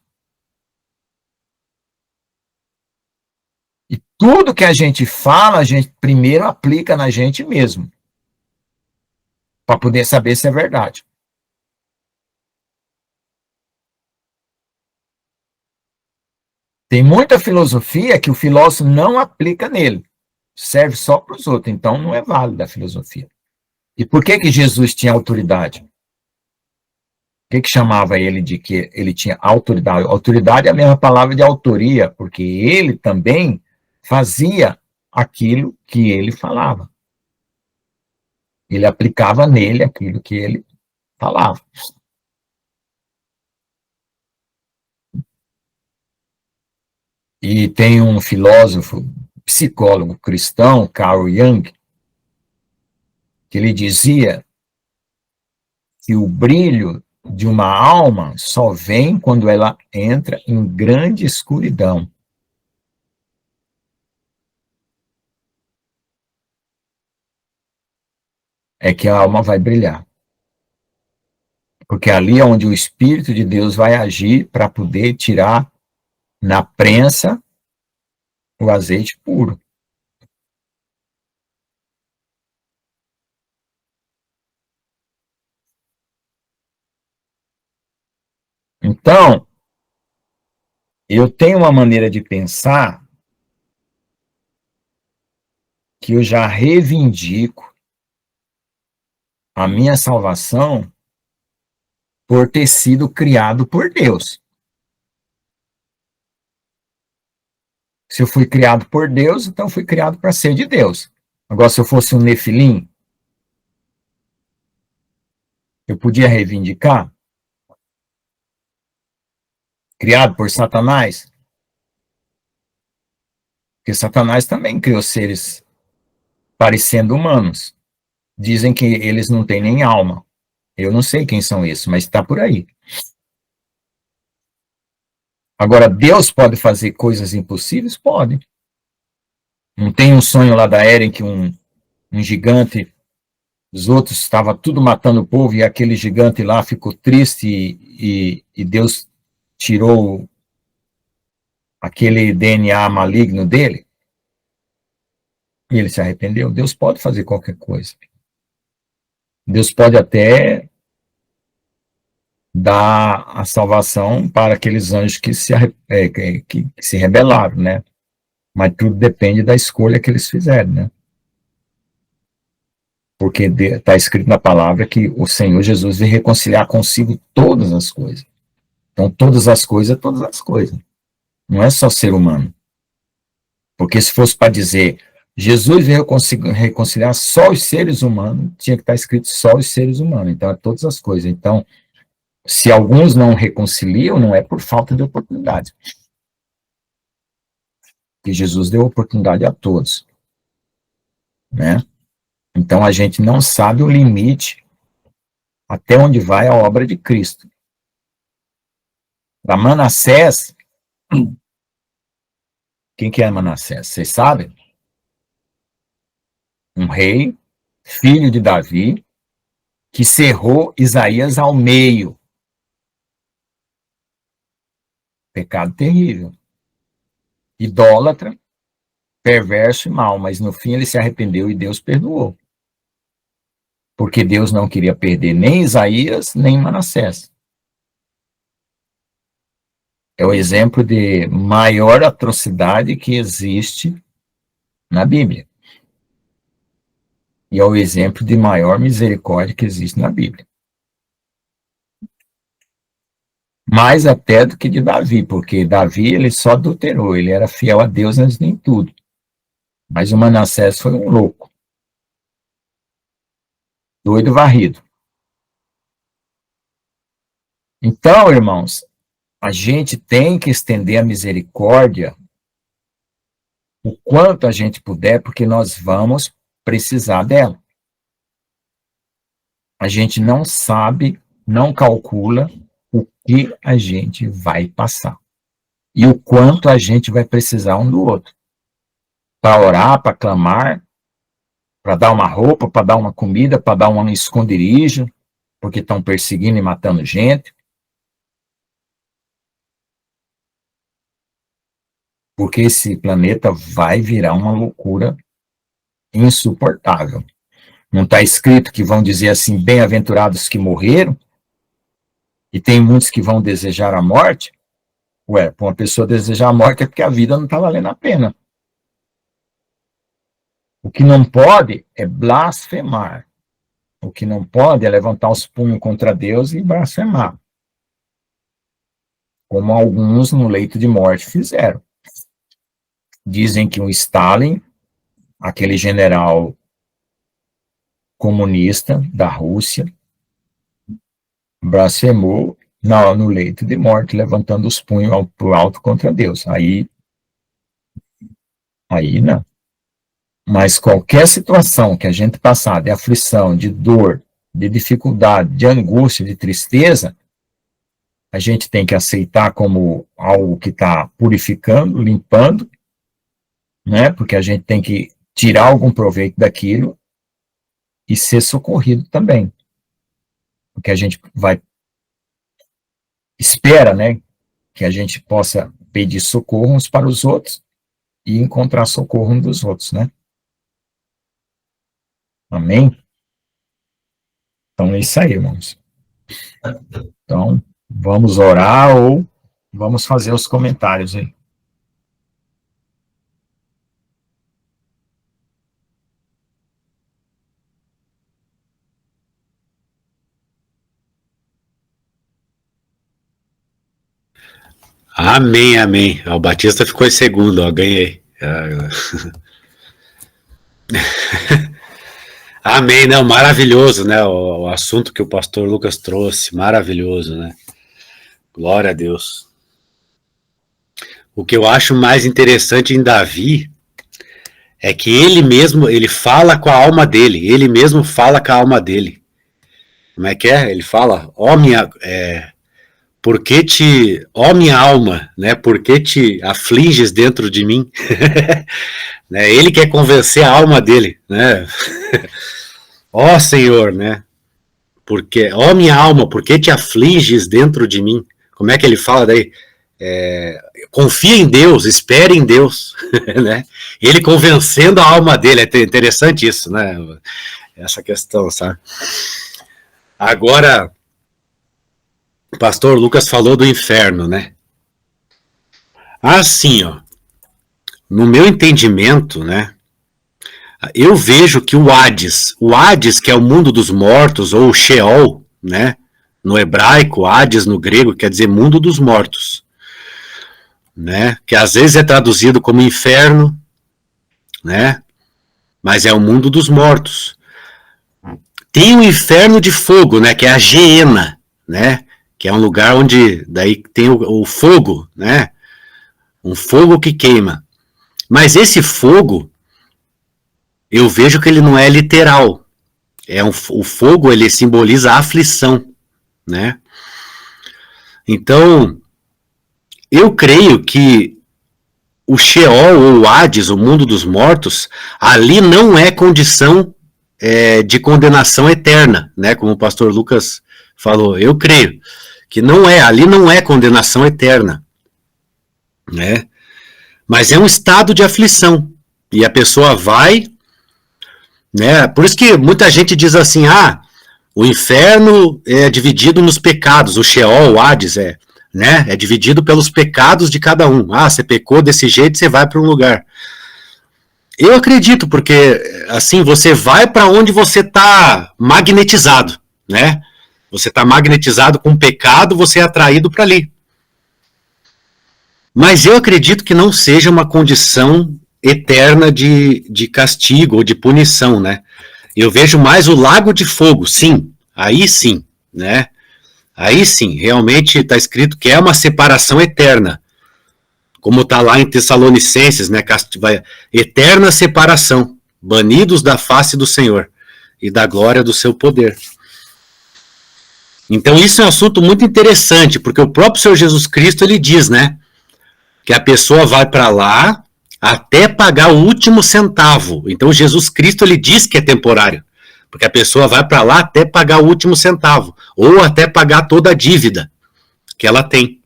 E tudo que a gente fala, a gente primeiro aplica na gente mesmo, para poder saber se é verdade. Tem muita filosofia que o filósofo não aplica nele, serve só para os outros, então não é válida a filosofia. E por que Jesus tinha autoridade? O que chamava ele de que ele tinha autoridade? Autoridade é a mesma palavra de autoria, porque ele também fazia aquilo que ele falava. Ele aplicava nele aquilo que ele falava. E tem um filósofo, psicólogo cristão, Carl Jung, que ele dizia que o brilho de uma alma só vem quando ela entra em grande escuridão. É que a alma vai brilhar. Porque ali é onde o Espírito de Deus vai agir para poder tirar na prensa o azeite puro. Então, eu tenho uma maneira de pensar que eu já reivindico a minha salvação por ter sido criado por Deus. Se eu fui criado por Deus, então fui criado para ser de Deus. Agora, se eu fosse um nefilim, eu podia reivindicar? Criado por Satanás? Porque Satanás também criou seres parecendo humanos. Dizem que eles não têm nem alma. Eu não sei quem são esses, mas está por aí. Agora, Deus pode fazer coisas impossíveis? Pode. Não tem um sonho lá da Eren que um gigante, os outros estavam tudo matando o povo e aquele gigante lá ficou triste e Deus tirou aquele DNA maligno dele e ele se arrependeu. Deus pode fazer qualquer coisa. Deus pode até dar a salvação para aqueles anjos que se rebelaram, né? Mas tudo depende da escolha que eles fizeram, né? Porque está escrito na palavra que o Senhor Jesus veio reconciliar consigo todas as coisas. Então, todas as coisas, todas as coisas. Não é só ser humano. Porque se fosse para dizer Jesus veio reconciliar só os seres humanos, tinha que estar escrito só os seres humanos. Então, é todas as coisas. Então, se alguns não reconciliam, não é por falta de oportunidade. Porque Jesus deu oportunidade a todos. Né? Então, a gente não sabe o limite até onde vai a obra de Cristo. Para Manassés, quem que é Manassés? Vocês sabem? Um rei, filho de Davi, que cerrou Isaías ao meio. Pecado terrível. Idólatra, perverso e mau, mas no fim ele se arrependeu e Deus perdoou. Porque Deus não queria perder nem Isaías, nem Manassés. É o exemplo de maior atrocidade que existe na Bíblia. E é o exemplo de maior misericórdia que existe na Bíblia. Mais até do que de Davi, porque Davi ele só adulterou, ele era fiel a Deus antes de tudo. Mas o Manassés foi um louco. Doido varrido. Então, irmãos, a gente tem que estender a misericórdia o quanto a gente puder, porque nós vamos precisar dela. A gente não sabe, não calcula o que a gente vai passar. E o quanto a gente vai precisar um do outro. Para orar, para clamar, para dar uma roupa, para dar uma comida, para dar um esconderijo, porque estão perseguindo e matando gente. Porque esse planeta vai virar uma loucura insuportável. Não está escrito que vão dizer assim, bem-aventurados que morreram, e tem muitos que vão desejar a morte? Ué, para uma pessoa desejar a morte é porque a vida não está valendo a pena. O que não pode é blasfemar. O que não pode é levantar os punhos contra Deus e blasfemar, como alguns no leito de morte fizeram. Dizem que o Stalin, aquele general comunista da Rússia, blasfemou no leito de morte, levantando os punhos pro alto contra Deus. Aí não. Mas qualquer situação que a gente passar de aflição, de dor, de dificuldade, de angústia, de tristeza, a gente tem que aceitar como algo que está purificando, limpando, né? Porque a gente tem que tirar algum proveito daquilo e ser socorrido também. Porque a gente espera, né? Que a gente possa pedir socorro uns para os outros e encontrar socorro uns dos outros, né? Amém? Então é isso aí, irmãos. Então, vamos orar ou vamos fazer os comentários aí. Amém, amém. O Batista ficou em segundo, ó, ganhei. Amém, não, maravilhoso, né? O assunto que o pastor Lucas trouxe, maravilhoso, né? Glória a Deus. O que eu acho mais interessante em Davi é que ele fala com a alma dele, ele mesmo fala com a alma dele. Como é que é? Ele fala, ó minha alma, né? Por que te afliges dentro de mim? Né? Ele quer convencer a alma dele, né? Ó Senhor, né? Porque, ó minha alma, por que te afliges dentro de mim? Como é que ele fala daí? Confia em Deus, espere em Deus, né? Ele convencendo a alma dele, é interessante isso, né? Essa questão, sabe? Agora, o pastor Lucas falou do inferno, né? Assim, ó, no meu entendimento, né? Eu vejo que o Hades, que é o mundo dos mortos, ou o Sheol, né? No hebraico, Hades no grego quer dizer mundo dos mortos, né? Que às vezes é traduzido como inferno, né? Mas é o mundo dos mortos. Tem o inferno de fogo, né? Que é a Geena, né? Que é um lugar onde daí tem o fogo, né? Um fogo que queima. Mas esse fogo, eu vejo que ele não é literal. O fogo, ele simboliza a aflição, né? Então, eu creio que o Sheol ou o Hades, o mundo dos mortos, ali não é condição de condenação eterna, né? Como o pastor Lucas falou, eu creio que ali não é condenação eterna, né? Mas é um estado de aflição, e a pessoa vai, né? Por isso que muita gente diz assim, o inferno é dividido nos pecados, o Sheol, o Hades, né? É dividido pelos pecados de cada um. Você pecou desse jeito, você vai para um lugar. Eu acredito, porque assim, você vai para onde você está magnetizado, né? Você está magnetizado com o pecado, você é atraído para ali. Mas eu acredito que não seja uma condição eterna de castigo ou de punição, né? Eu vejo mais o lago de fogo, sim, né? Aí sim, realmente está escrito que é uma separação eterna, como está lá em Tessalonicenses, né? Eterna separação, banidos da face do Senhor e da glória do seu poder. Então isso é um assunto muito interessante, porque o próprio Senhor Jesus Cristo, ele diz, né? Que a pessoa vai para lá até pagar o último centavo. Então Jesus Cristo, ele diz que é temporário, porque a pessoa vai para lá até pagar o último centavo, ou até pagar toda a dívida que ela tem,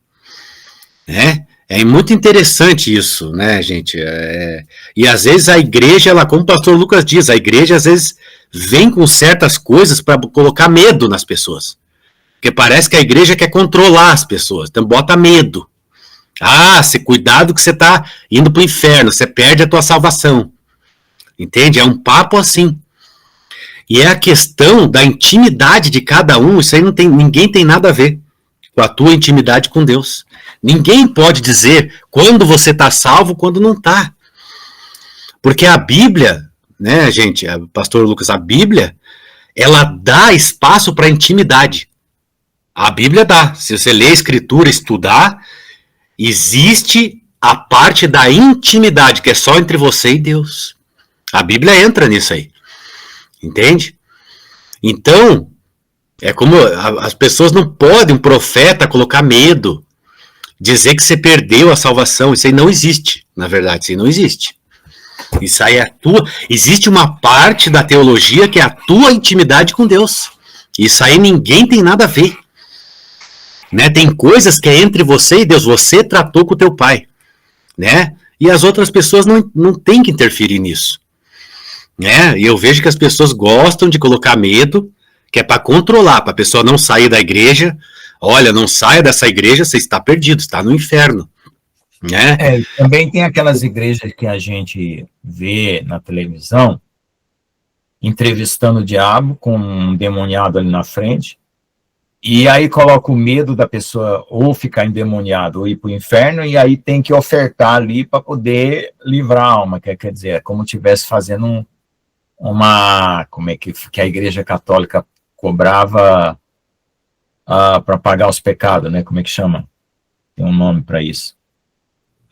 né? É muito interessante isso, né, gente? E às vezes a igreja, como o pastor Lucas diz, a igreja às vezes vem com certas coisas para colocar medo nas pessoas, porque parece que a igreja quer controlar as pessoas, então bota medo. Se cuidado que você está indo para o inferno, você perde a tua salvação. Entende? É um papo assim. E é a questão da intimidade de cada um, isso aí não tem, ninguém tem nada a ver com a tua intimidade com Deus. Ninguém pode dizer quando você está salvo, quando não está. Porque a Bíblia, né, gente, pastor Lucas, a Bíblia, ela dá espaço para intimidade. A Bíblia dá. Se você ler a Escritura, estudar, existe a parte da intimidade, que é só entre você e Deus. A Bíblia entra nisso aí. Entende? Então, é como as pessoas não podem, um profeta, colocar medo, dizer que você perdeu a salvação. Isso aí não existe, na verdade, isso aí não existe. Isso aí é a tua. Existe uma parte da teologia que é a tua intimidade com Deus. Isso aí ninguém tem nada a ver. Né? Tem coisas que é entre você e Deus. Você tratou com o teu pai. Né? E as outras pessoas não têm que interferir nisso. Né? E eu vejo que as pessoas gostam de colocar medo, que é para controlar, para a pessoa não sair da igreja. Olha, não saia dessa igreja, você está perdido, está no inferno. Né? Também tem aquelas igrejas que a gente vê na televisão, entrevistando o diabo com um demoniado ali na frente, e aí coloca o medo da pessoa ou ficar endemoniado ou ir para o inferno, e aí tem que ofertar ali para poder livrar a alma, quer dizer, é como se estivesse fazendo como é que a igreja católica cobrava para pagar os pecados, né? Como é que chama? Tem um nome para isso.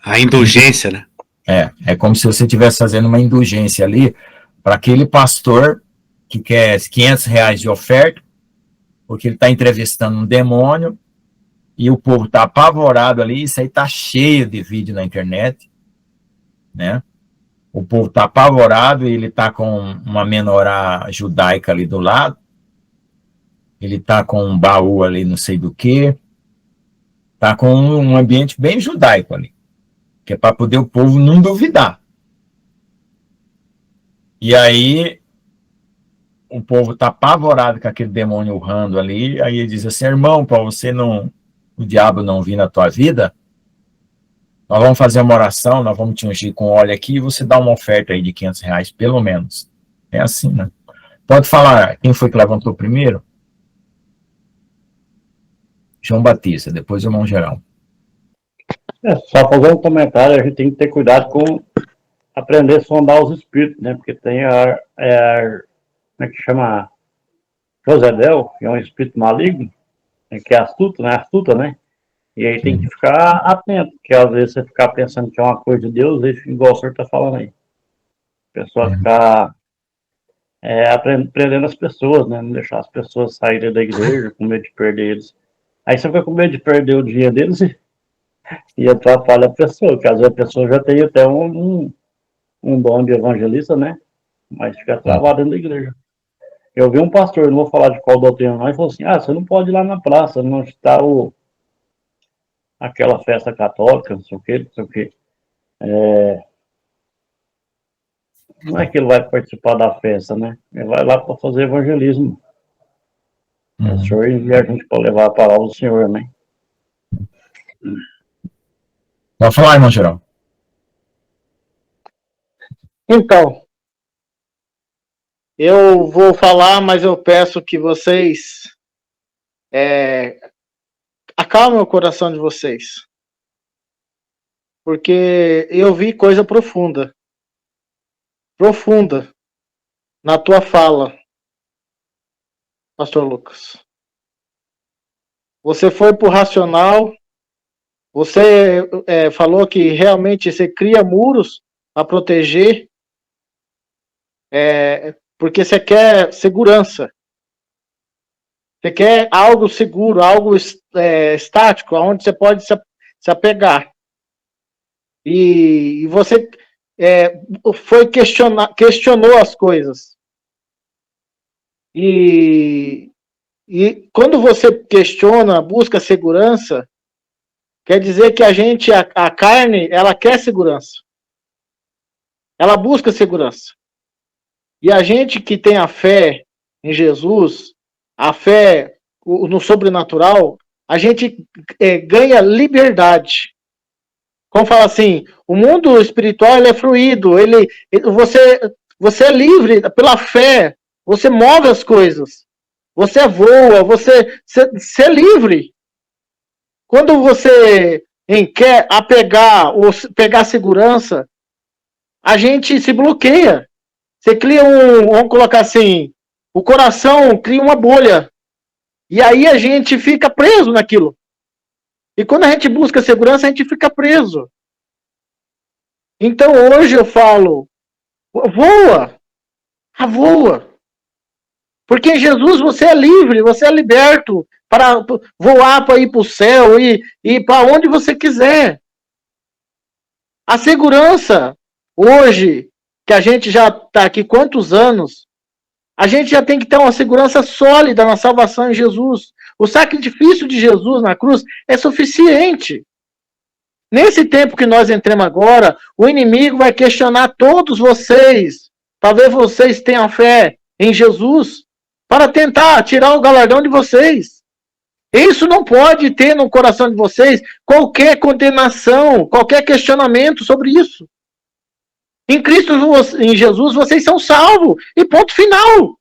A indulgência, né? É como se você estivesse fazendo uma indulgência ali para aquele pastor que quer R$500 de oferta, porque ele está entrevistando um demônio, e o povo está apavorado ali. Isso aí está cheio de vídeo na internet, né? O povo está apavorado, e ele está com uma menorá judaica ali do lado, ele está com um baú ali não sei do que, está com um ambiente bem judaico ali, que é para poder o povo não duvidar. E aí o povo está apavorado com aquele demônio urrando ali, aí ele diz assim: irmão, para você não, o diabo não vir na tua vida, nós vamos fazer uma oração, nós vamos te ungir com óleo aqui, e você dá uma oferta aí de R$500, pelo menos. É assim, né? Pode falar, quem foi que levantou primeiro? João Batista, depois o irmão Geraldo. Só fazer um comentário, a gente tem que ter cuidado com aprender a sondar os espíritos, né? Porque tem como é que chama? Josebel, que é um espírito maligno, que é astuta, né? E aí tem que ficar atento, porque às vezes você ficar pensando que é uma coisa de Deus, igual o senhor está falando aí. A pessoa ficar prendendo as pessoas, né? Não deixar as pessoas saírem da igreja com medo de perder eles. Aí você fica com medo de perder o dia deles e atrapalha a pessoa, porque às vezes a pessoa já tem até um dom de evangelista, né? Mas fica travado dentro da igreja. Eu vi um pastor, não vou falar de qual doutrina não, ele falou assim: você não pode ir lá na praça, não está aquela festa católica, não sei o que. Não é que ele vai participar da festa, né? Ele vai lá para fazer evangelismo. O senhor envia a gente para levar a palavra do senhor, né? Pode falar, irmão Geraldo. Então, eu vou falar, mas eu peço que vocês acalmem o coração de vocês. Porque eu vi coisa profunda na tua fala, pastor Lucas. Você foi pro racional, você falou que realmente você cria muros para proteger, porque você quer segurança. Você quer algo seguro, algo estático, onde você pode se apegar. E você questionou as coisas. E quando você questiona, busca segurança, quer dizer que a carne, ela quer segurança. Ela busca segurança. E a gente que tem a fé em Jesus, a fé no sobrenatural, a gente ganha liberdade. Como fala assim, o mundo espiritual ele é fluido, você é livre pela fé. você move as coisas, você voa, você é livre. Quando você quer apegar ou pegar segurança, a gente se bloqueia. Você cria vamos colocar assim, o coração cria uma bolha. E aí a gente fica preso naquilo. E quando a gente busca segurança, a gente fica preso. Então hoje eu falo, voa, voa. Porque em Jesus você é livre, você é liberto para voar, para ir para o céu e para onde você quiser. A segurança, hoje, que a gente já está aqui quantos anos, a gente já tem que ter uma segurança sólida na salvação em Jesus. O sacrifício de Jesus na cruz é suficiente. Nesse tempo que nós entramos agora, o inimigo vai questionar todos vocês. Talvez vocês tenham fé em Jesus para tentar tirar o galardão de vocês. Isso não pode ter no coração de vocês qualquer condenação, qualquer questionamento sobre isso. Em Cristo, em Jesus, vocês são salvos. E ponto final.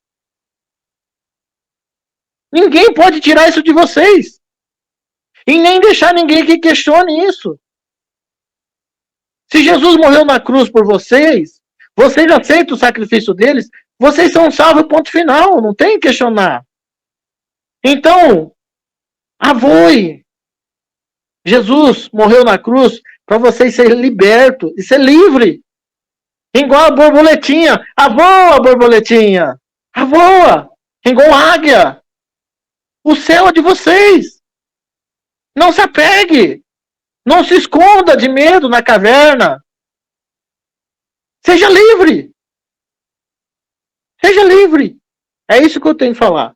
Ninguém pode tirar isso de vocês. E nem deixar ninguém que questione isso. Se Jesus morreu na cruz por vocês, vocês aceitam o sacrifício deles, vocês são salvos, ponto final. Não tem que questionar. Então, avoe. Jesus morreu na cruz para vocês serem libertos e ser livre. Igual a borboletinha. Avoa, borboletinha. Avoa. Igual águia. O céu é de vocês. Não se apegue. Não se esconda de medo na caverna. Seja livre. Seja livre. É isso que eu tenho que falar.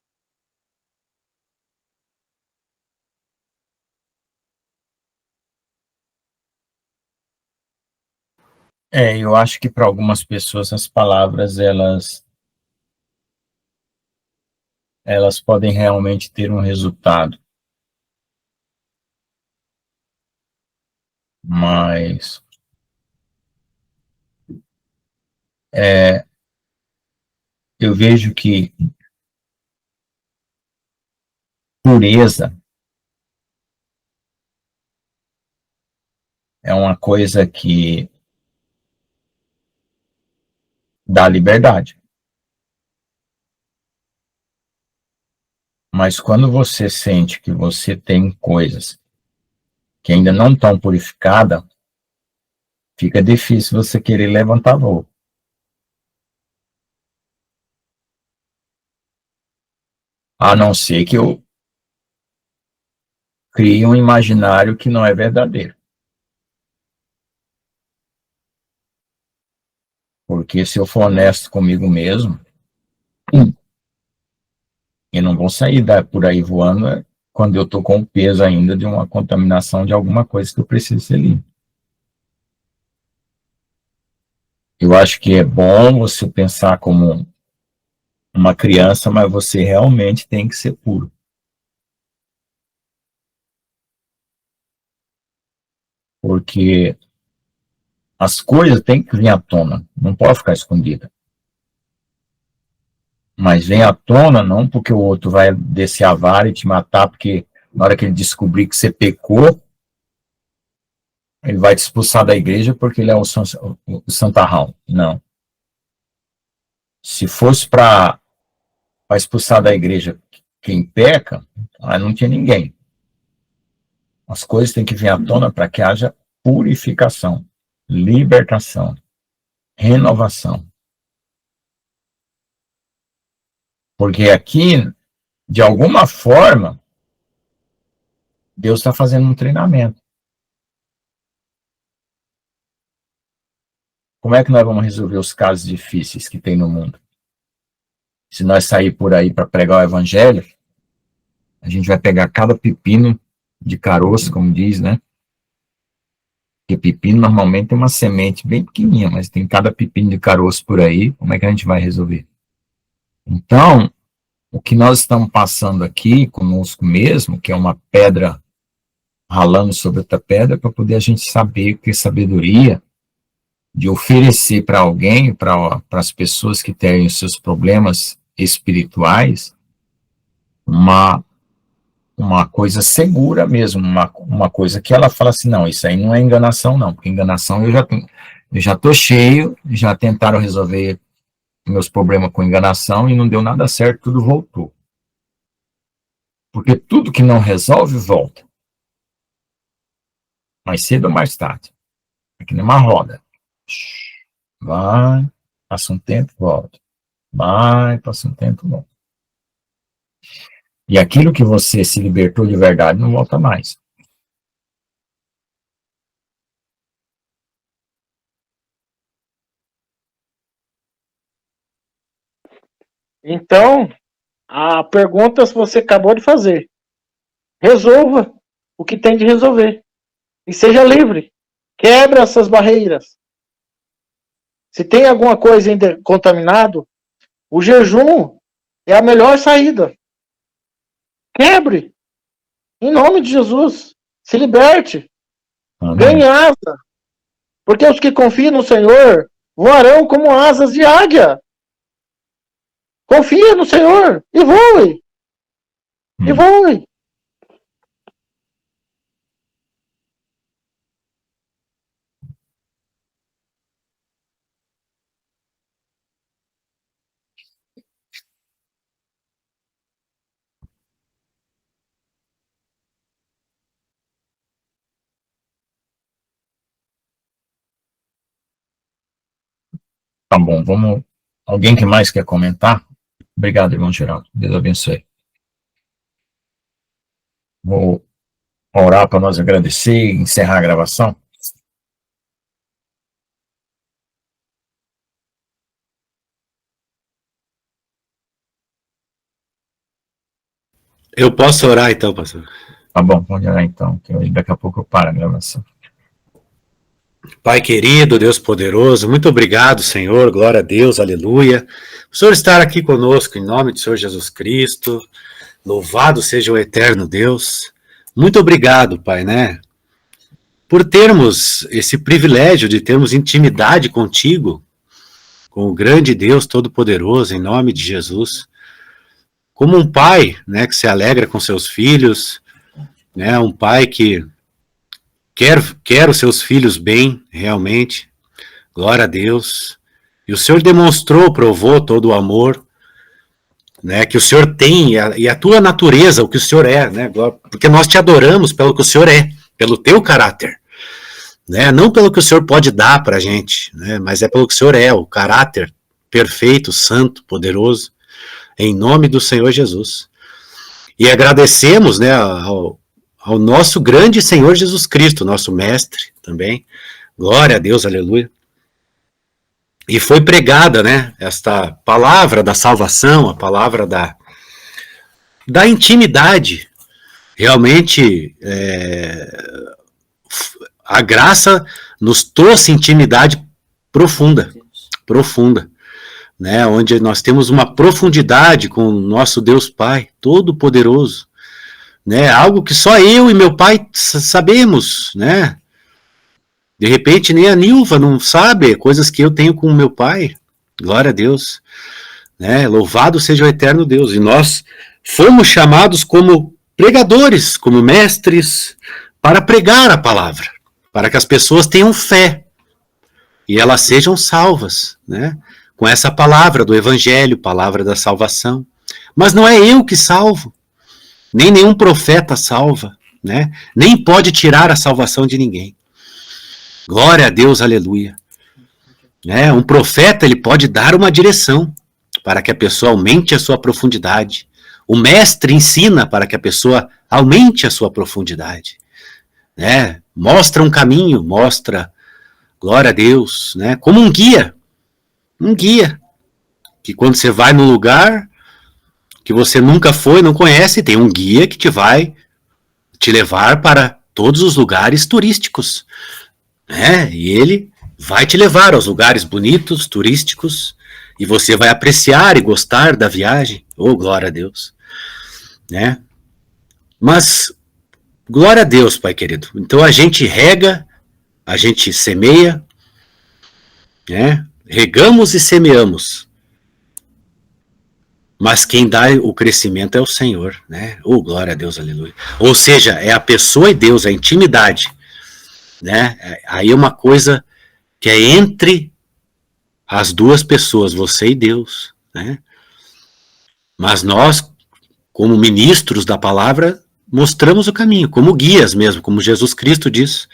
Eu acho que para algumas pessoas as palavras elas podem realmente ter um resultado. Mas eu vejo que pureza é uma coisa que dá liberdade. Mas quando você sente que você tem coisas que ainda não estão purificadas, fica difícil você querer levantar voo. A não ser que eu crie um imaginário que não é verdadeiro. Porque se eu for honesto comigo mesmo, eu não vou sair por aí voando quando eu estou com o peso ainda de uma contaminação de alguma coisa que eu preciso ser limpo. Eu acho que é bom você pensar como uma criança, mas você realmente tem que ser puro. Porque as coisas têm que vir à tona, não pode ficar escondida. Mas vem à tona não porque o outro vai descer a vara e te matar, porque na hora que ele descobrir que você pecou, ele vai te expulsar da igreja porque ele é o santarrão. Não. Se fosse para expulsar da igreja quem peca, aí não tinha ninguém. As coisas têm que vir à tona para que haja purificação, libertação, renovação. Porque aqui, de alguma forma, Deus está fazendo um treinamento. Como é que nós vamos resolver os casos difíceis que tem no mundo? Se nós sair por aí para pregar o evangelho, a gente vai pegar cada pepino de caroço, como diz, né? Porque pepino normalmente tem uma semente bem pequenininha, mas tem cada pepino de caroço por aí, como é que a gente vai resolver? Então, o que nós estamos passando aqui conosco mesmo, que é uma pedra ralando sobre outra pedra, para poder a gente saber ter sabedoria de oferecer para alguém, para as pessoas que têm os seus problemas espirituais uma coisa segura mesmo, uma coisa que ela fala assim, não, isso aí não é enganação não, porque enganação eu já tô cheio, já tentaram resolver meus problemas com enganação e não deu nada certo, tudo voltou. Porque tudo que não resolve, volta. Mais cedo ou mais tarde. É que nem uma roda. Vai, passa um tempo, volta. Vai, passa um tempo, volta. E aquilo que você se libertou de verdade não volta mais. Então, a pergunta você acabou de fazer. Resolva o que tem de resolver. E seja livre. Quebra essas barreiras. Se tem alguma coisa ainda contaminado, o jejum é a melhor saída. Quebre. Em nome de Jesus. Se liberte. Amém. Ganhe asa. Porque os que confiam no Senhor voarão como asas de águia. Confia no Senhor e voe. E voe. Tá bom, vamos. Alguém que mais quer comentar? Obrigado, irmão Geraldo. Deus abençoe. Vou orar para nós agradecer e encerrar a gravação. Eu posso orar então, pastor? Tá bom, vamos orar então, que daqui a pouco eu paro a gravação. Pai querido, Deus poderoso, muito obrigado, Senhor, glória a Deus, aleluia. O Senhor estar aqui conosco, em nome do Senhor Jesus Cristo, louvado seja o eterno Deus. Muito obrigado, Pai, né, por termos esse privilégio de termos intimidade contigo, com o grande Deus Todo-Poderoso, em nome de Jesus. Como um pai, né, que se alegra com seus filhos, né, um pai que quer os seus filhos bem, realmente, glória a Deus, e o Senhor demonstrou, provou todo o amor, né, que o Senhor tem, e a tua natureza, o que o Senhor é, né, porque nós te adoramos pelo que o Senhor é, pelo teu caráter, né, não pelo que o Senhor pode dar pra gente, né, mas é pelo que o Senhor é, o caráter perfeito, santo, poderoso, em nome do Senhor Jesus. E agradecemos, né, ao nosso grande Senhor Jesus Cristo, nosso mestre também, glória a Deus, aleluia. E foi pregada, né, esta palavra da salvação, a palavra da intimidade. Realmente, a graça nos trouxe intimidade profunda, né, onde nós temos uma profundidade com o nosso Deus Pai, Todo-Poderoso, né, algo que só eu e meu pai sabemos, né, de repente nem a Nilva não sabe, coisas que eu tenho com o meu pai, glória a Deus, né, louvado seja o eterno Deus, e nós fomos chamados como pregadores, como mestres, para pregar a palavra, para que as pessoas tenham fé, e elas sejam salvas, né, com essa palavra do evangelho, palavra da salvação, mas não é eu que salvo, nem nenhum profeta salva, né? Nem pode tirar a salvação de ninguém. Glória a Deus, aleluia. Né? Um profeta, ele pode dar uma direção para que a pessoa aumente a sua profundidade. O mestre ensina para que a pessoa aumente a sua profundidade. Né? Mostra um caminho, mostra, glória a Deus, né? Como um guia, que quando você vai num lugar que você nunca foi, não conhece, tem um guia que te vai te levar para todos os lugares turísticos, né? E ele vai te levar aos lugares bonitos, turísticos, e você vai apreciar e gostar da viagem. Oh, glória a Deus, né? Mas, glória a Deus, Pai querido. Então a gente rega, a gente semeia, né? Regamos e semeamos. mas quem dá o crescimento é o Senhor, né? Oh, glória a Deus, aleluia. Ou seja, é a pessoa e Deus, a intimidade, né? Aí é uma coisa que é entre as duas pessoas, você e Deus, né? Mas nós, como ministros da palavra, mostramos o caminho, como guias mesmo, como Jesus Cristo diz,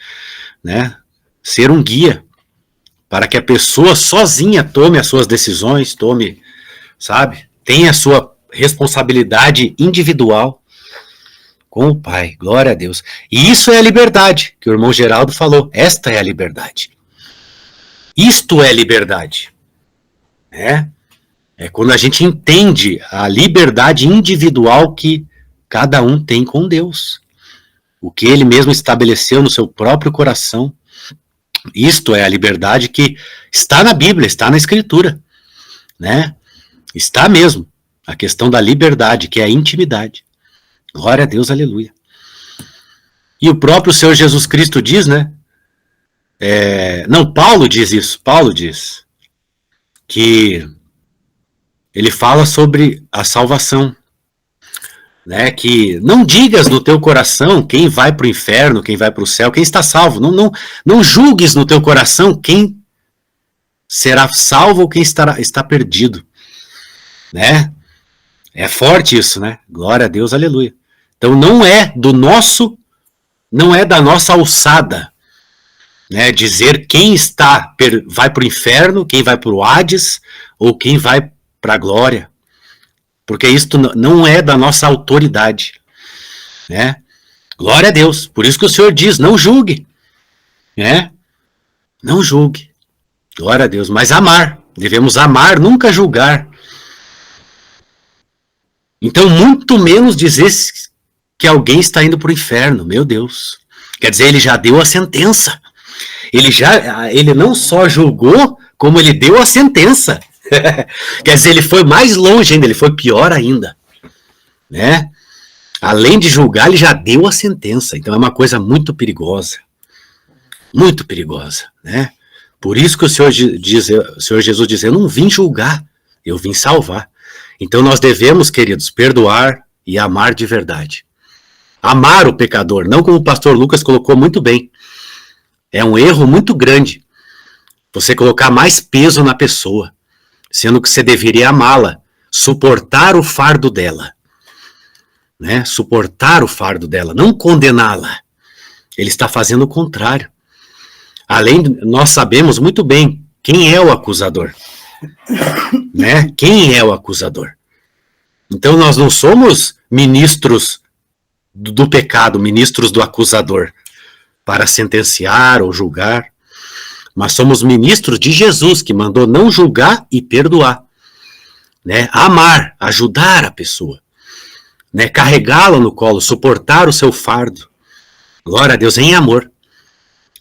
né? Ser um guia, para que a pessoa sozinha tome as suas decisões, sabe? Tenha a sua responsabilidade individual com o Pai, glória a Deus. E isso é a liberdade, que o irmão Geraldo falou, esta é a liberdade. Isto é liberdade, né? É quando a gente entende a liberdade individual que cada um tem com Deus. O que ele mesmo estabeleceu no seu próprio coração. Isto é a liberdade que está na Bíblia, está na Escritura, né? Está mesmo. A questão da liberdade, que é a intimidade. Glória a Deus, aleluia. E o próprio Senhor Jesus Cristo diz, né? Não, Paulo diz isso. Paulo diz que ele fala sobre a salvação, né? Que não digas no teu coração quem vai para o inferno, quem vai para o céu, quem está salvo. Não julgues no teu coração quem será salvo ou quem está perdido, né? É forte isso, né? Glória a Deus, aleluia. Então não é da nossa alçada, né? Dizer quem vai para o inferno, quem vai para o Hades ou quem vai para a glória. Porque isto não é da nossa autoridade, né? Glória a Deus. Por isso que o Senhor diz, não julgue, né? Não julgue. Glória a Deus. Mas amar. Devemos amar, nunca julgar. Então, muito menos dizer que alguém está indo para o inferno. Meu Deus. Quer dizer, ele já deu a sentença. Ele não só julgou, como ele deu a sentença. Quer dizer, ele foi mais longe ainda, ele foi pior ainda, né? Além de julgar, ele já deu a sentença. Então é uma coisa muito perigosa, né? Por isso que o Senhor Jesus diz, eu não vim julgar, eu vim salvar. Então nós devemos, queridos, perdoar e amar de verdade. Amar o pecador, não como o pastor Lucas colocou muito bem. É um erro muito grande você colocar mais peso na pessoa, sendo que você deveria amá-la, suportar o fardo dela, né? Suportar o fardo dela, não condená-la. Ele está fazendo o contrário. Além, nós sabemos muito bem quem é o acusador, né? Quem é o acusador? Então nós não somos ministros do pecado, ministros do acusador, para sentenciar ou julgar. Mas somos ministros de Jesus, que mandou não julgar e perdoar, né? Amar, ajudar a pessoa, né? Carregá-la no colo, suportar o seu fardo. Glória a Deus, em amor.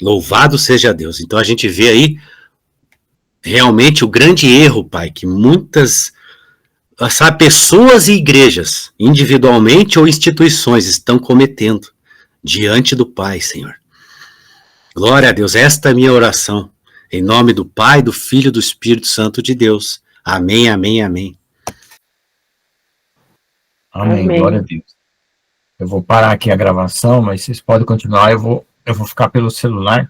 Louvado seja Deus. Então a gente vê aí realmente o grande erro, Pai, que muitas pessoas e igrejas, individualmente ou instituições, estão cometendo diante do Pai, Senhor. Glória a Deus, esta é a minha oração, em nome do Pai, do Filho e do Espírito Santo de Deus. Amém, amém, amém. Amém, Amém. glória a Deus. Eu vou parar aqui a gravação, mas vocês podem continuar, eu vou ficar pelo celular.